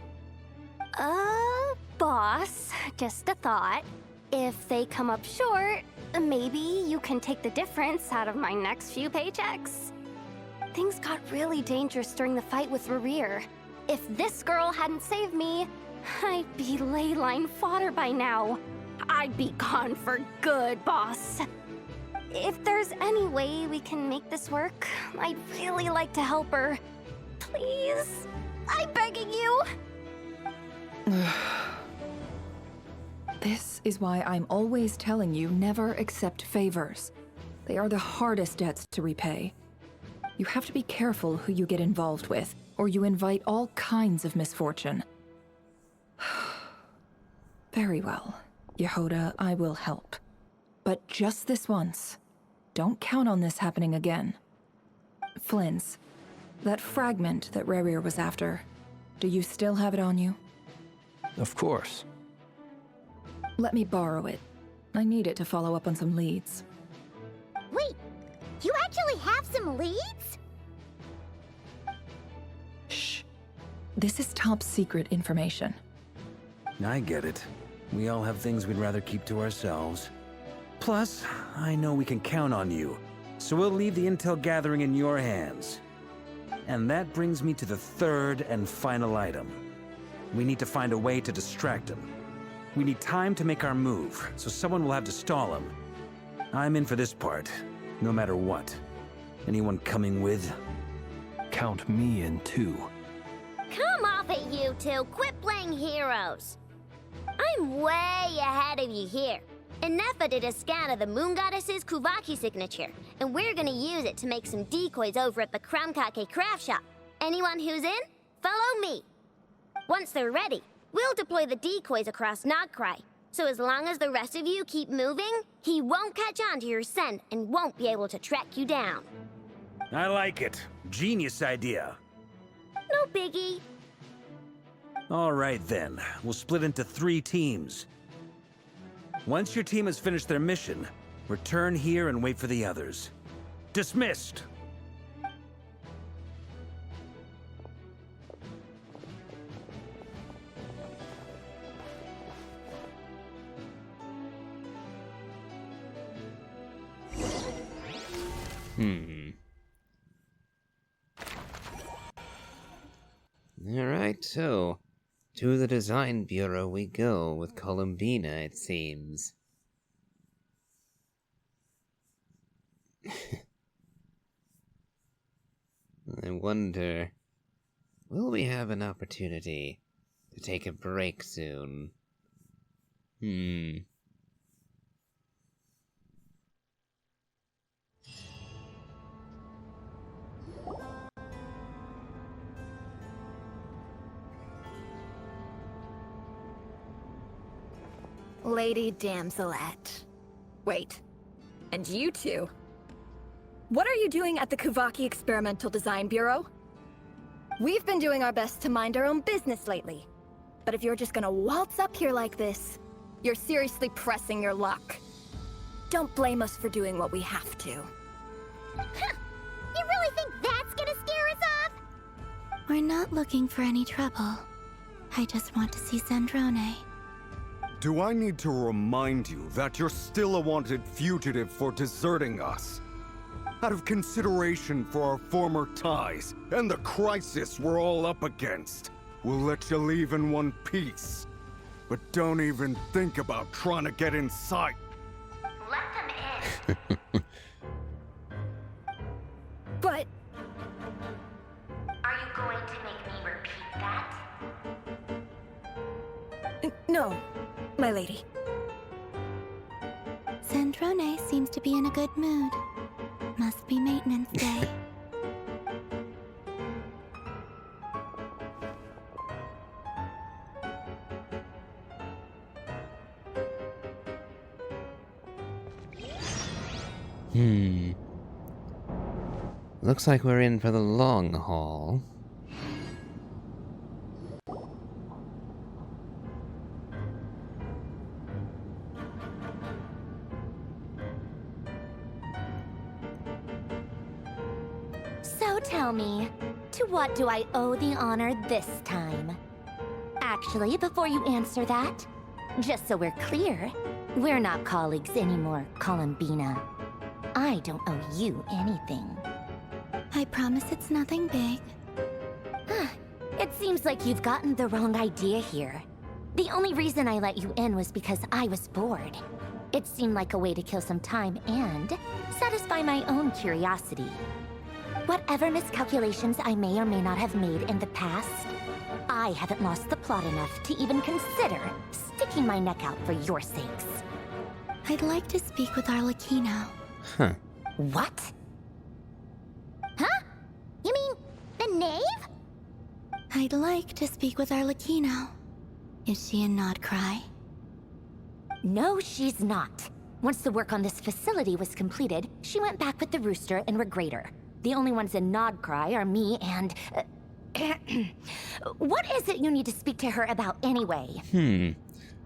Boss, just a thought. If they come up short, maybe you can take the difference out of my next few paychecks. Things got really dangerous during the fight with Rerir. If this girl hadn't saved me, I'd be ley line fodder by now. I'd be gone for good, boss. If there's any way we can make this work, I'd really like to help her. Please? I'm begging you. This is why I'm always telling you never accept favors. They are the hardest debts to repay. You have to be careful who you get involved with, or you invite all kinds of misfortune. Very well, Yehoda, I will help. But just this once. Don't count on this happening again. Flins, that fragment that Rerir was after, do you still have it on you? Of course. Let me borrow it. I need it to follow up on some leads. Wait, you actually have some leads? Shh. This is top secret information. I get it. We all have things we'd rather keep to ourselves. Plus, I know we can count on you, so we'll leave the intel gathering in your hands. And that brings me to the third and final item. We need to find a way to distract him. We need time to make our move, so someone will have to stall him. I'm in for this part, no matter what. Anyone coming with? Count me in too. Come off it, you two. Quit playing heroes. I'm way ahead of you here. And Nefa did a scan of the Moon Goddess's Kuvaki signature, and we're gonna use it to make some decoys over at the Kramkake craft shop. Anyone who's in, follow me. Once they're ready, we'll deploy the decoys across Krai. So as long as the rest of you keep moving, he won't catch on to your scent and won't be able to track you down. I like it. Genius idea. No biggie. All right then, we'll split into 3 teams. Once your team has finished their mission, return here and wait for the others. Dismissed! Alright, so to the design bureau we go with Columbina, it seems. I wonder, will we have an opportunity to take a break soon? Lady Damselette. Wait, and you two? What are you doing at the Kuvaki Experimental Design Bureau? We've been doing our best to mind our own business lately. But if you're just gonna waltz up here like this, you're seriously pressing your luck. Don't blame us for doing what we have to. You really think that's gonna scare us off? We're not looking for any trouble. I just want to see Zandrone. Do I need to remind you that you're still a wanted fugitive for deserting us? Out of consideration for our former ties and the crisis we're all up against, we'll let you leave in one piece. But don't even think about trying to get inside. Let them in. But... Are you going to make me repeat that? No, my lady. Zandrone seems to be in a good mood. Must be maintenance day. Looks like we're in for the long haul. So tell me, to what do I owe the honor this time? Actually, before you answer that, just so we're clear, we're not colleagues anymore, Columbina. I don't owe you anything. I promise it's nothing big. It seems like you've gotten the wrong idea here. The only reason I let you in was because I was bored. It seemed like a way to kill some time and satisfy my own curiosity. Whatever miscalculations I may or may not have made in the past, I haven't lost the plot enough to even consider sticking my neck out for your sakes. I'd like to speak with Arlecchino. Huh. What? Huh? You mean the knave? I'd like to speak with Arlecchino. Is she in Krai? No, she's not. Once the work on this facility was completed, she went back with the Rooster and Regrator. The only ones in Krai are me and... What is it you need to speak to her about anyway?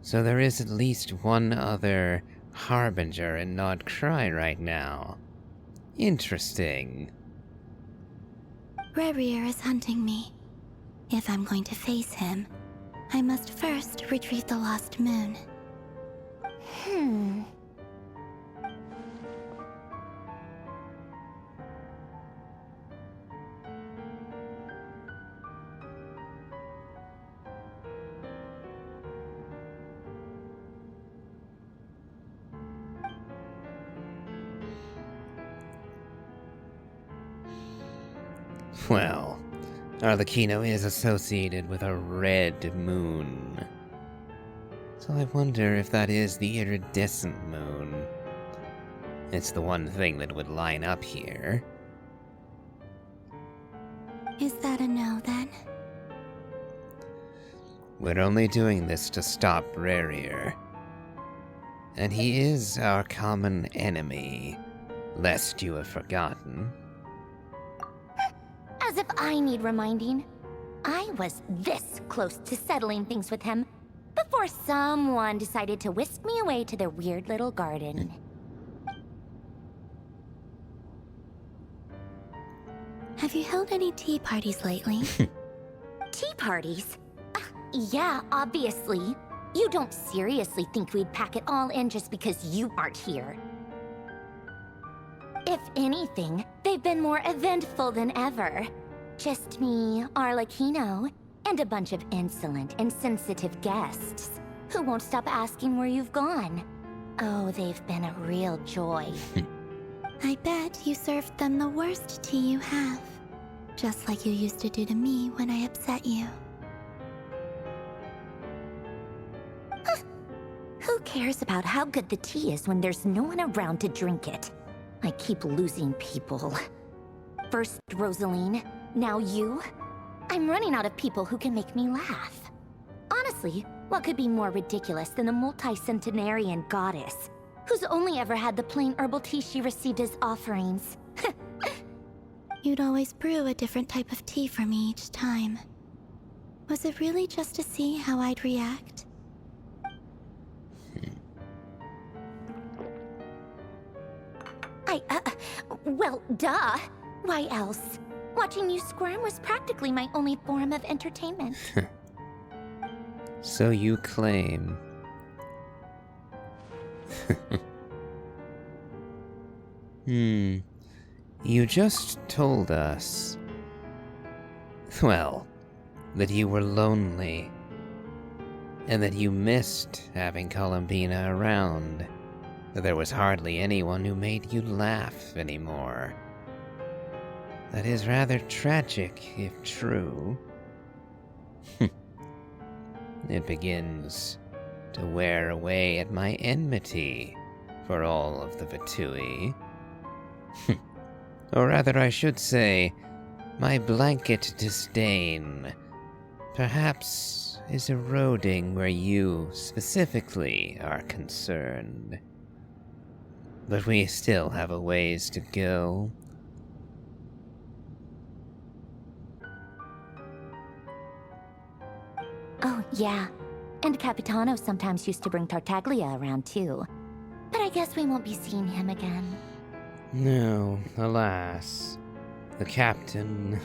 So there is at least one other Harbinger in Krai right now. Interesting. Rerir is hunting me. If I'm going to face him, I must first retrieve the lost moon. Well, Arlecchino is associated with a red moon. So I wonder if that is the iridescent moon. It's the one thing that would line up here. Is that a no, then? We're only doing this to stop Rarier. And he is our common enemy, lest you have forgotten. As if I need reminding. I was this close to settling things with him before someone decided to whisk me away to their weird little garden. Have you held any tea parties lately? Tea parties? Yeah, obviously. You don't seriously think we'd pack it all in just because you aren't here. If anything, they've been more eventful than ever. Just me, Arlecchino, and a bunch of insolent and sensitive guests who won't stop asking where you've gone. Oh, they've been a real joy. I bet you served them the worst tea you have. Just like you used to do to me when I upset you. Who cares about how good the tea is when there's no one around to drink it? I keep losing people. First Rosaline, now you. I'm running out of people who can make me laugh. Honestly, what could be more ridiculous than a multi-centenarian goddess who's only ever had the plain herbal tea she received as offerings? You'd always brew a different type of tea for me each time. Was it really just to see how I'd react? Well, duh. Why else? Watching you squirm was practically my only form of entertainment. So you claim. You just told us, well, that you were lonely, and that you missed having Columbina around, that there was hardly anyone who made you laugh anymore. That is rather tragic, if true. It begins to wear away at my enmity for all of the Vitui. Or rather, I should say, my blanket disdain perhaps is eroding where you specifically are concerned. But we still have a ways to go. Oh, yeah. And Capitano sometimes used to bring Tartaglia around, too. But I guess we won't be seeing him again. No, alas. The captain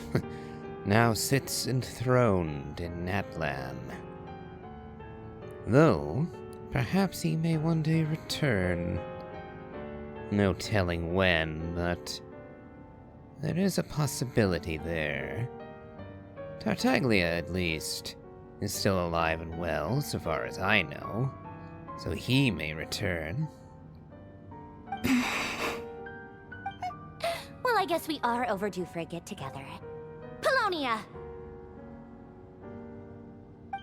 now sits enthroned in Natlan. Though, perhaps he may one day return. No telling when, but there is a possibility there. Tartaglia, at least, is still alive and well, so far as I know, so he may return. Well, I guess we are overdue for a get-together. Polonia!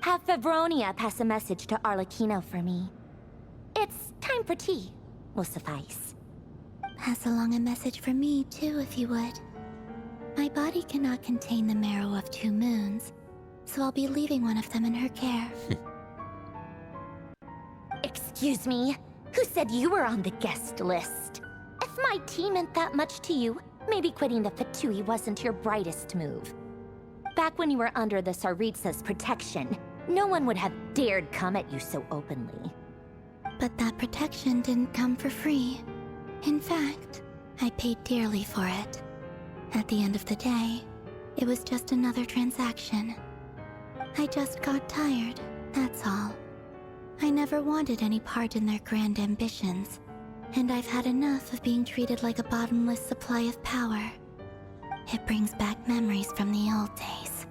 Have Favronia pass a message to Arlecchino for me. It's time for tea. Will suffice. Pass along a message for me, too, if you would. My body cannot contain the marrow of 2 moons, so I'll be leaving one of them in her care. Excuse me? Who said you were on the guest list? If my tea meant that much to you, maybe quitting the Fatui wasn't your brightest move. Back when you were under the Tsaritsa's protection, no one would have dared come at you so openly. But that protection didn't come for free. In fact, I paid dearly for it. At the end of the day, it was just another transaction. I just got tired, that's all. I never wanted any part in their grand ambitions, and I've had enough of being treated like a bottomless supply of power. It brings back memories from the old days,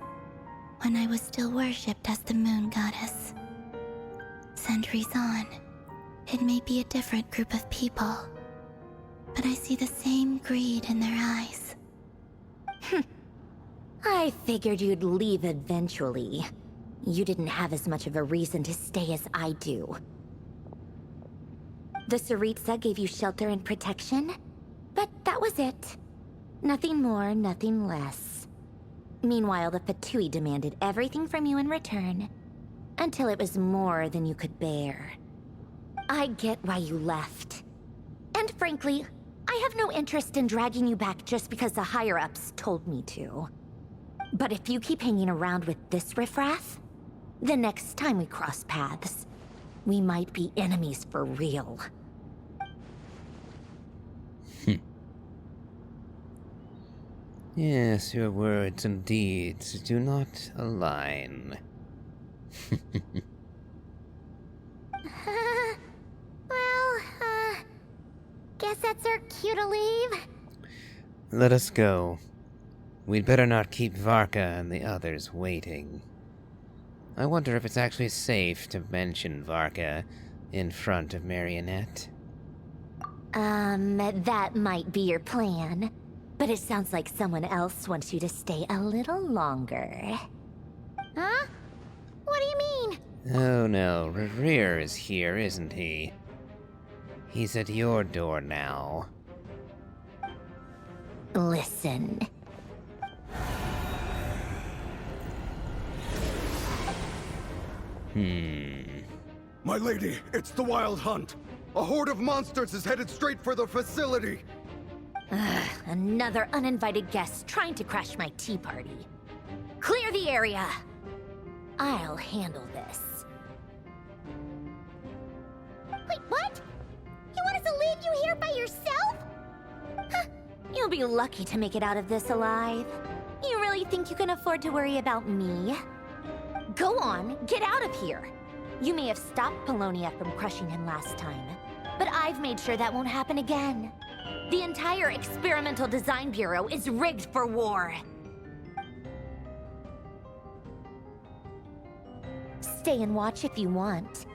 when I was still worshipped as the moon goddess. Centuries on, it may be a different group of people, but I see the same greed in their eyes. I figured you'd leave eventually. You didn't have as much of a reason to stay as I do. The Tsaritsa gave you shelter and protection, but that was it. Nothing more, nothing less. Meanwhile, the Fatui demanded everything from you in return. Until it was more than you could bear. I get why you left. And frankly, I have no interest in dragging you back just because the higher-ups told me to. But if you keep hanging around with this riffraff, the next time we cross paths, we might be enemies for real. Yes, your words and deeds do not align. Guess that's our cue to leave. Let us go. We'd better not keep Varka and the others waiting. I wonder if it's actually safe to mention Varka in front of Marionette. That might be your plan. But it sounds like someone else wants you to stay a little longer. Huh? What do you mean? Oh no, Rerir is here, isn't he? He's at your door now. Listen. My lady, it's the Wild Hunt. A horde of monsters is headed straight for the facility. Another uninvited guest trying to crash my tea party. Clear the area. I'll handle this. Wait, what? You want us to leave you here by yourself? Huh. You'll be lucky to make it out of this alive. You really think you can afford to worry about me? Go on, get out of here. You may have stopped Polonia from crushing him last time, but I've made sure that won't happen again. The entire Experimental Design Bureau is rigged for war. Stay and watch if you want,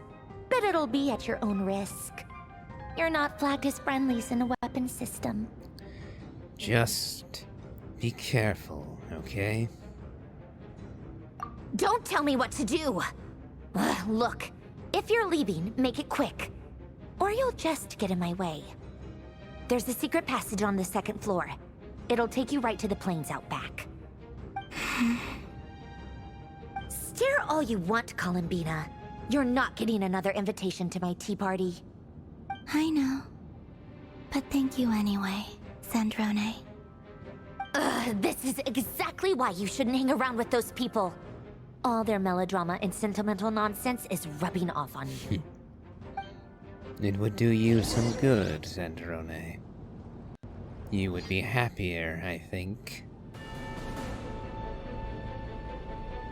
but it'll be at your own risk. You're not flagged as friendlies in the weapon system. Just be careful, okay? Don't tell me what to do! Look, if you're leaving, make it quick. Or you'll just get in my way. There's a secret passage on the second floor. It'll take you right to the plains out back. Stare all you want, Columbina. You're not getting another invitation to my tea party. I know. But thank you anyway, Sandrone. This is exactly why you shouldn't hang around with those people. All their melodrama and sentimental nonsense is rubbing off on you. It would do you some good, Sandrone. You would be happier, I think.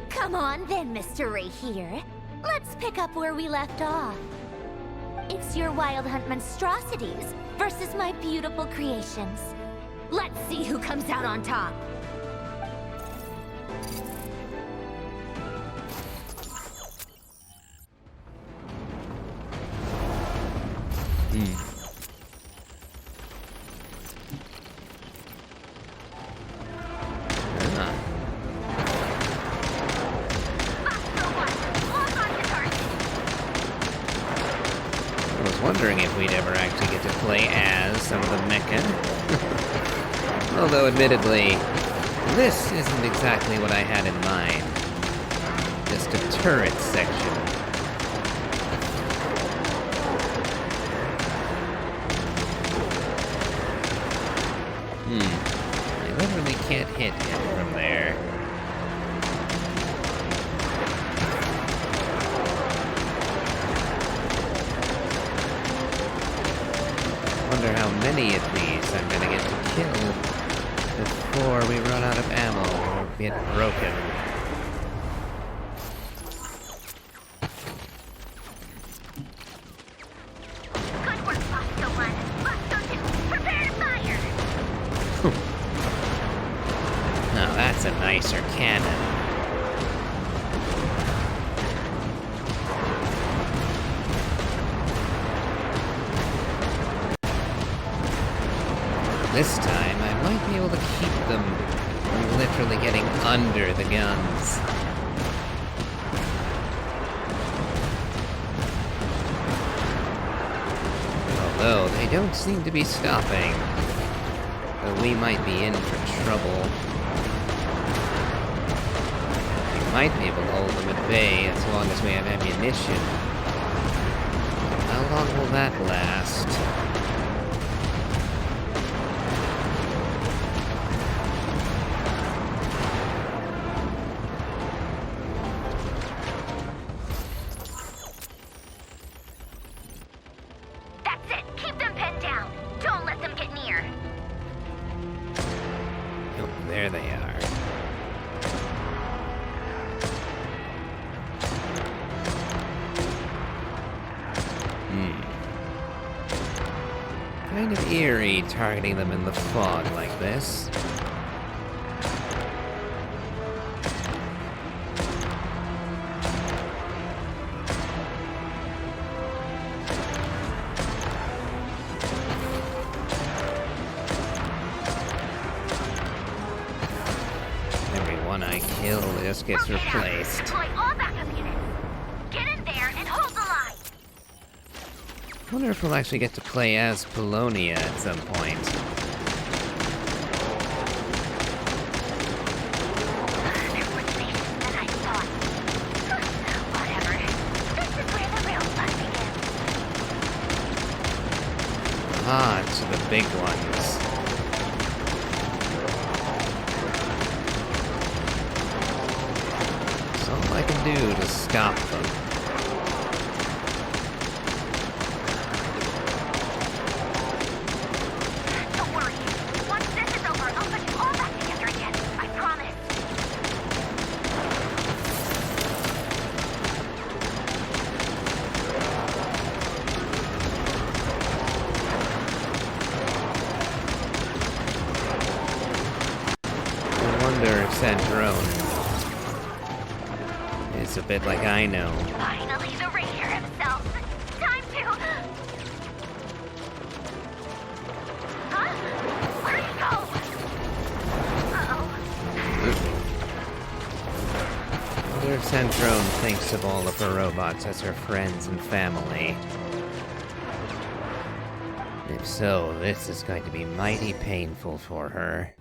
Come on then, Mr. Ray here. Let's pick up where we left off. It's your Wild Hunt monstrosities versus my beautiful creations. Let's see who comes out on top. Wondering if we'd ever actually get to play as some of the mecha. Although, admittedly, this isn't exactly what I had in mind. Just a turret section. I literally can't hit him from there. Wonder how many of these I'm gonna get to kill before we run out of ammo or get broken. Good work, Bosco 1. Bosco 2, prepare to fire! Now that's a nicer cannon. This time, I might be able to keep them from literally getting under the guns. Although, they don't seem to be stopping. So we might be in for trouble. might be able to hold them at bay as long as we have ammunition. How long will that last? That's it! Keep them pinned down! Don't let them get near! Oh, there they are. Kind of eerie targeting them in the fog like this. Everyone I kill just gets replaced. Deploy all backup units! Get in there and hold the line! I wonder if we'll actually get to play as Polonia at some point. They're more tenacious than I thought. Whatever. This is where the real fun begins. Ah, to the big ones. That's all I can do to stop them. Drone. It's a bit like I know. Finally, the Ranger himself. Time to... Huh? Where'd he go? Uh-oh. I wonder if Sandrone thinks of all of her robots as her friends and family. If so, this is going to be mighty painful for her.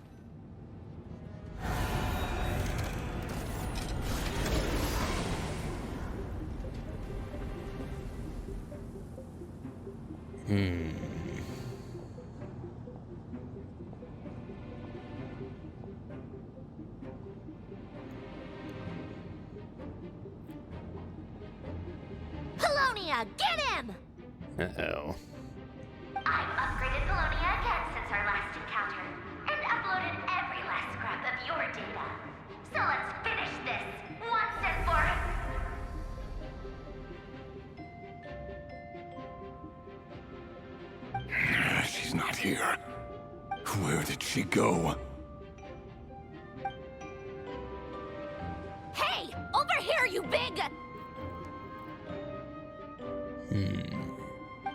Polonia, get him! Uh-oh. I've upgraded Polonia again since our last encounter, and uploaded every last scrap of your data. So let's finish this, once and for She's not here. Where did she go? Hey! Over here, you big...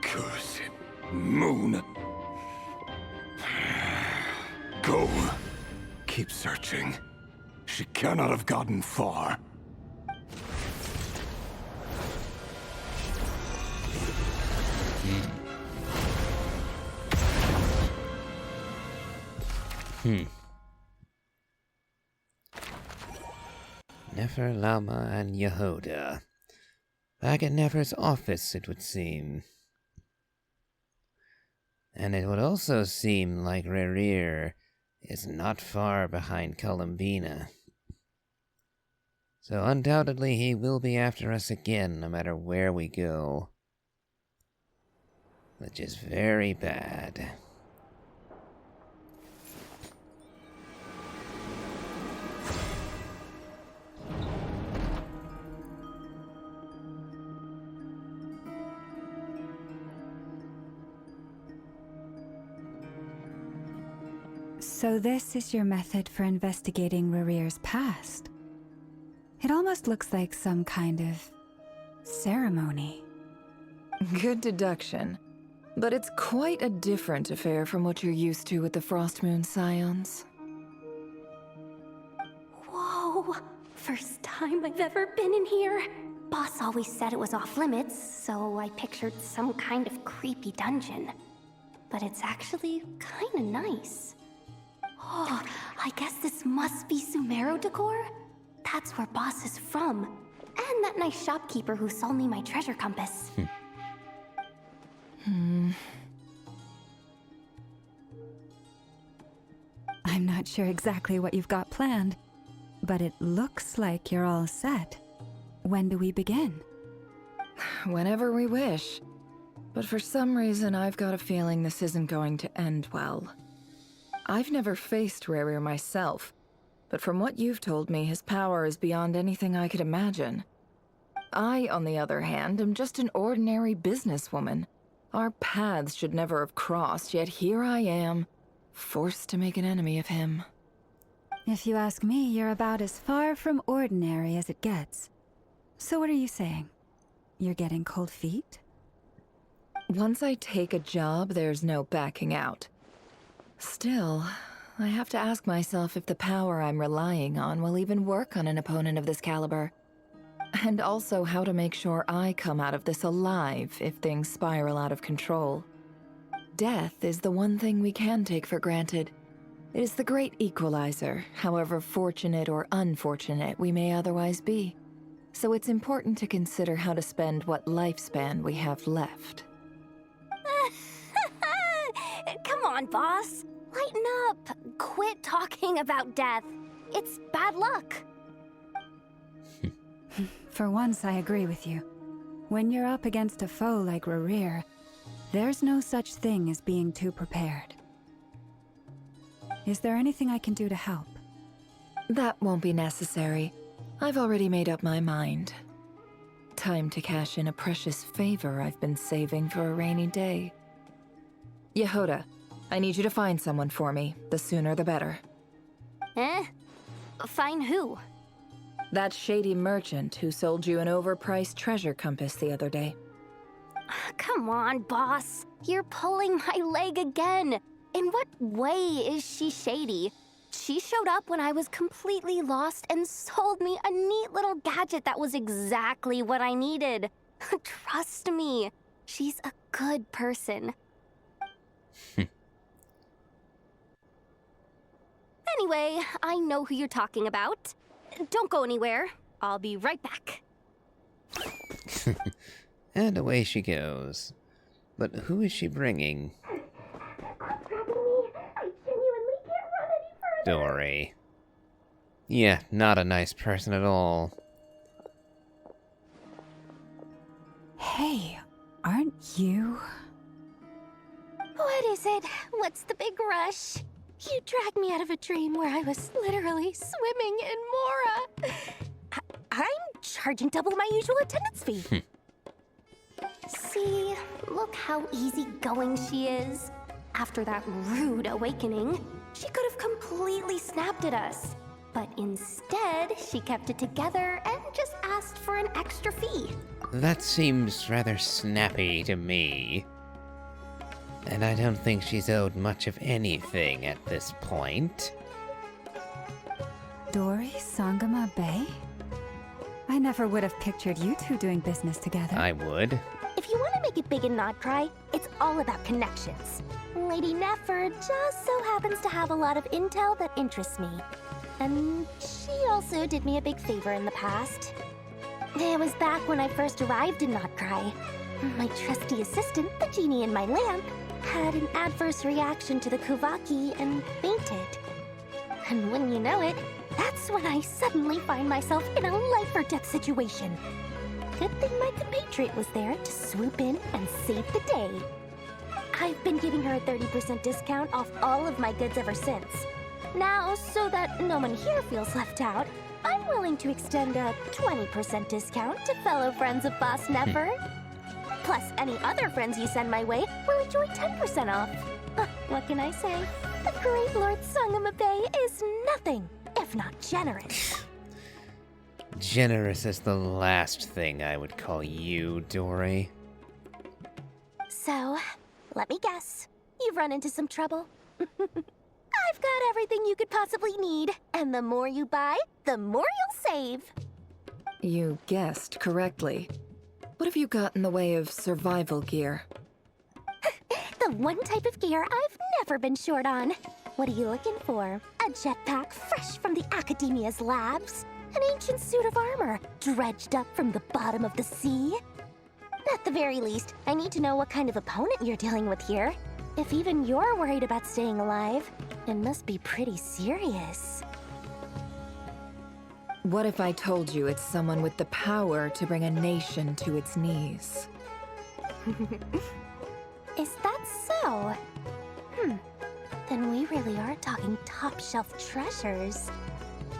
Curse it, Moon. Go. Keep searching. She cannot have gotten far. Nefer, Lama, and Yehuda. Back at Nefer's office, it would seem. And it would also seem like Rerir is not far behind Columbina. So undoubtedly he will be after us again, no matter where we go. Which is very bad. So this is your method for investigating Rerir's past? It almost looks like some kind of ceremony. Good deduction. But it's quite a different affair from what you're used to with the Frostmoon Scions. Whoa! First time I've ever been in here. Boss always said it was off limits, so I pictured some kind of creepy dungeon. But it's actually kinda nice. Oh, I guess this must be Sumero decor? That's where Boss is from. And that nice shopkeeper who sold me my treasure compass. I'm not sure exactly what you've got planned, but it looks like you're all set. When do we begin? Whenever we wish. But for some reason, I've got a feeling this isn't going to end well. I've never faced Rerir myself, but from what you've told me, his power is beyond anything I could imagine. I, on the other hand, am just an ordinary businesswoman. Our paths should never have crossed, yet here I am, forced to make an enemy of him. If you ask me, you're about as far from ordinary as it gets. So what are you saying? You're getting cold feet? Once I take a job, there's no backing out. Still, I have to ask myself if the power I'm relying on will even work on an opponent of this caliber. And also how to make sure I come out of this alive if things spiral out of control. Death is the one thing we can take for granted. It is the great equalizer, however fortunate or unfortunate we may otherwise be. So it's important to consider how to spend what lifespan we have left. Come on, boss. Lighten up. Quit talking about death. It's bad luck. For once, I agree with you. When you're up against a foe like Rerir, there's no such thing as being too prepared. Is there anything I can do to help? That won't be necessary. I've already made up my mind. Time to cash in a precious favor I've been saving for a rainy day. Yehoda, I need you to find someone for me. The sooner the better. Find who? That shady merchant who sold you an overpriced treasure compass the other day. Come on, boss. You're pulling my leg again. In what way is she shady? She showed up when I was completely lost and sold me a neat little gadget that was exactly what I needed. Trust me, she's a good person. Anyway, I know who you're talking about. Don't go anywhere. I'll be right back. And away she goes. But who is she bringing? Dory. Yeah, not a nice person at all. Hey, aren't you? What is it? What's the big rush? You dragged me out of a dream where I was literally swimming in Mora. I'm charging double my usual attendance fee. See, look how easygoing she is. After that rude awakening, she could have completely snapped at us. But instead, she kept it together and just asked for an extra fee. That seems rather snappy to me. And I don't think she's owed much of anything at this point. Dory Sangama Bay? I never would have pictured you two doing business together. I would. If you want to make it big and not cry, it's all about connections. Lady Nefer just so happens to have a lot of intel that interests me. And she also did me a big favor in the past. It was back when I first arrived in Not Cry. My trusty assistant, the genie in my lamp, had an adverse reaction to the Kuvaki and fainted. And when you know it, that's when I suddenly find myself in a life-or-death situation. Good thing my compatriot was there to swoop in and save the day. I've been giving her a 30% discount off all of my goods ever since. Now, so that no one here feels left out, I'm willing to extend a 20% discount to fellow friends of Boss Nefer. Plus, any other friends you send my way will enjoy 10% off. What can I say? The great Lord Sangama Bay is nothing if not generous. Generous is the last thing I would call you, Dory. So, let me guess. You've run into some trouble. I've got everything you could possibly need, and the more you buy, the more you'll save. You guessed correctly. What have you got in the way of survival gear? The one type of gear I've never been short on. What are you looking for? A jetpack fresh from the Academia's labs? An ancient suit of armor, dredged up from the bottom of the sea? At the very least, I need to know what kind of opponent you're dealing with here. If even you're worried about staying alive, it must be pretty serious. What if I told you it's someone with the power to bring a nation to its knees? Is that so? Then we really are talking top-shelf treasures.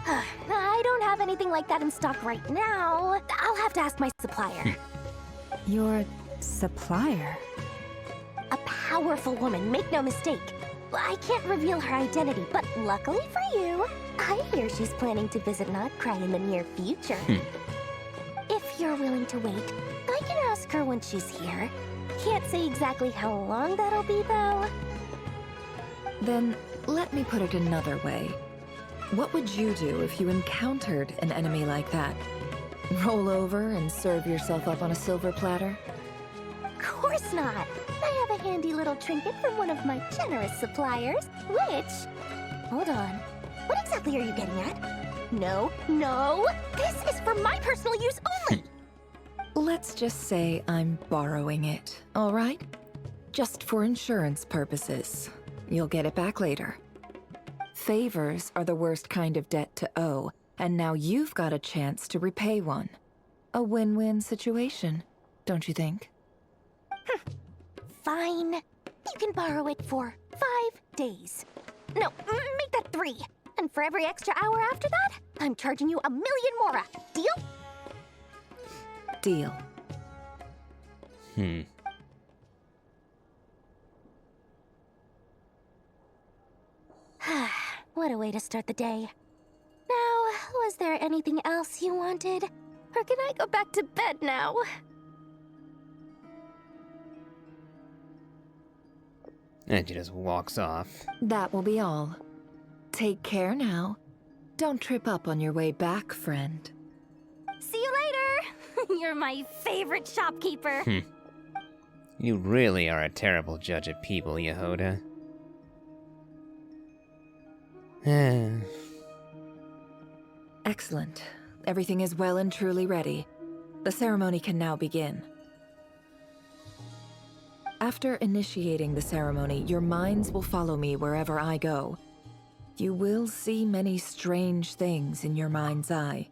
I don't have anything like that in stock right now. I'll have to ask my supplier. Your supplier? A powerful woman, make no mistake. I can't reveal her identity, but luckily for you, I hear she's planning to visit Krai in the near future. If you're willing to wait, I can ask her when she's here. Can't say exactly how long that'll be, though. Then, let me put it another way. What would you do if you encountered an enemy like that? Roll over and serve yourself up on a silver platter? Of course not! I have a handy little trinket from one of my generous suppliers, which... Hold on. What exactly are you getting at? No, no! This is for my personal use only! Let's just say I'm borrowing it, all right? Just for insurance purposes. You'll get it back later. Favors are the worst kind of debt to owe, and now you've got a chance to repay one. A win-win situation, don't you think? Fine. You can borrow it for 5 days. No, make that 3. And for every extra hour after that, I'm charging you 1 million mora. Deal? Deal. What a way to start the day. Now, was there anything else you wanted? Or can I go back to bed now? And she just walks off. That will be all. Take care now. Don't trip up on your way back, friend. See you later! You're my favorite shopkeeper. You really are a terrible judge of people, Yehoda. Excellent. Everything is well and truly ready. The ceremony can now begin. After initiating the ceremony, your minds will follow me wherever I go. You will see many strange things in your mind's eye.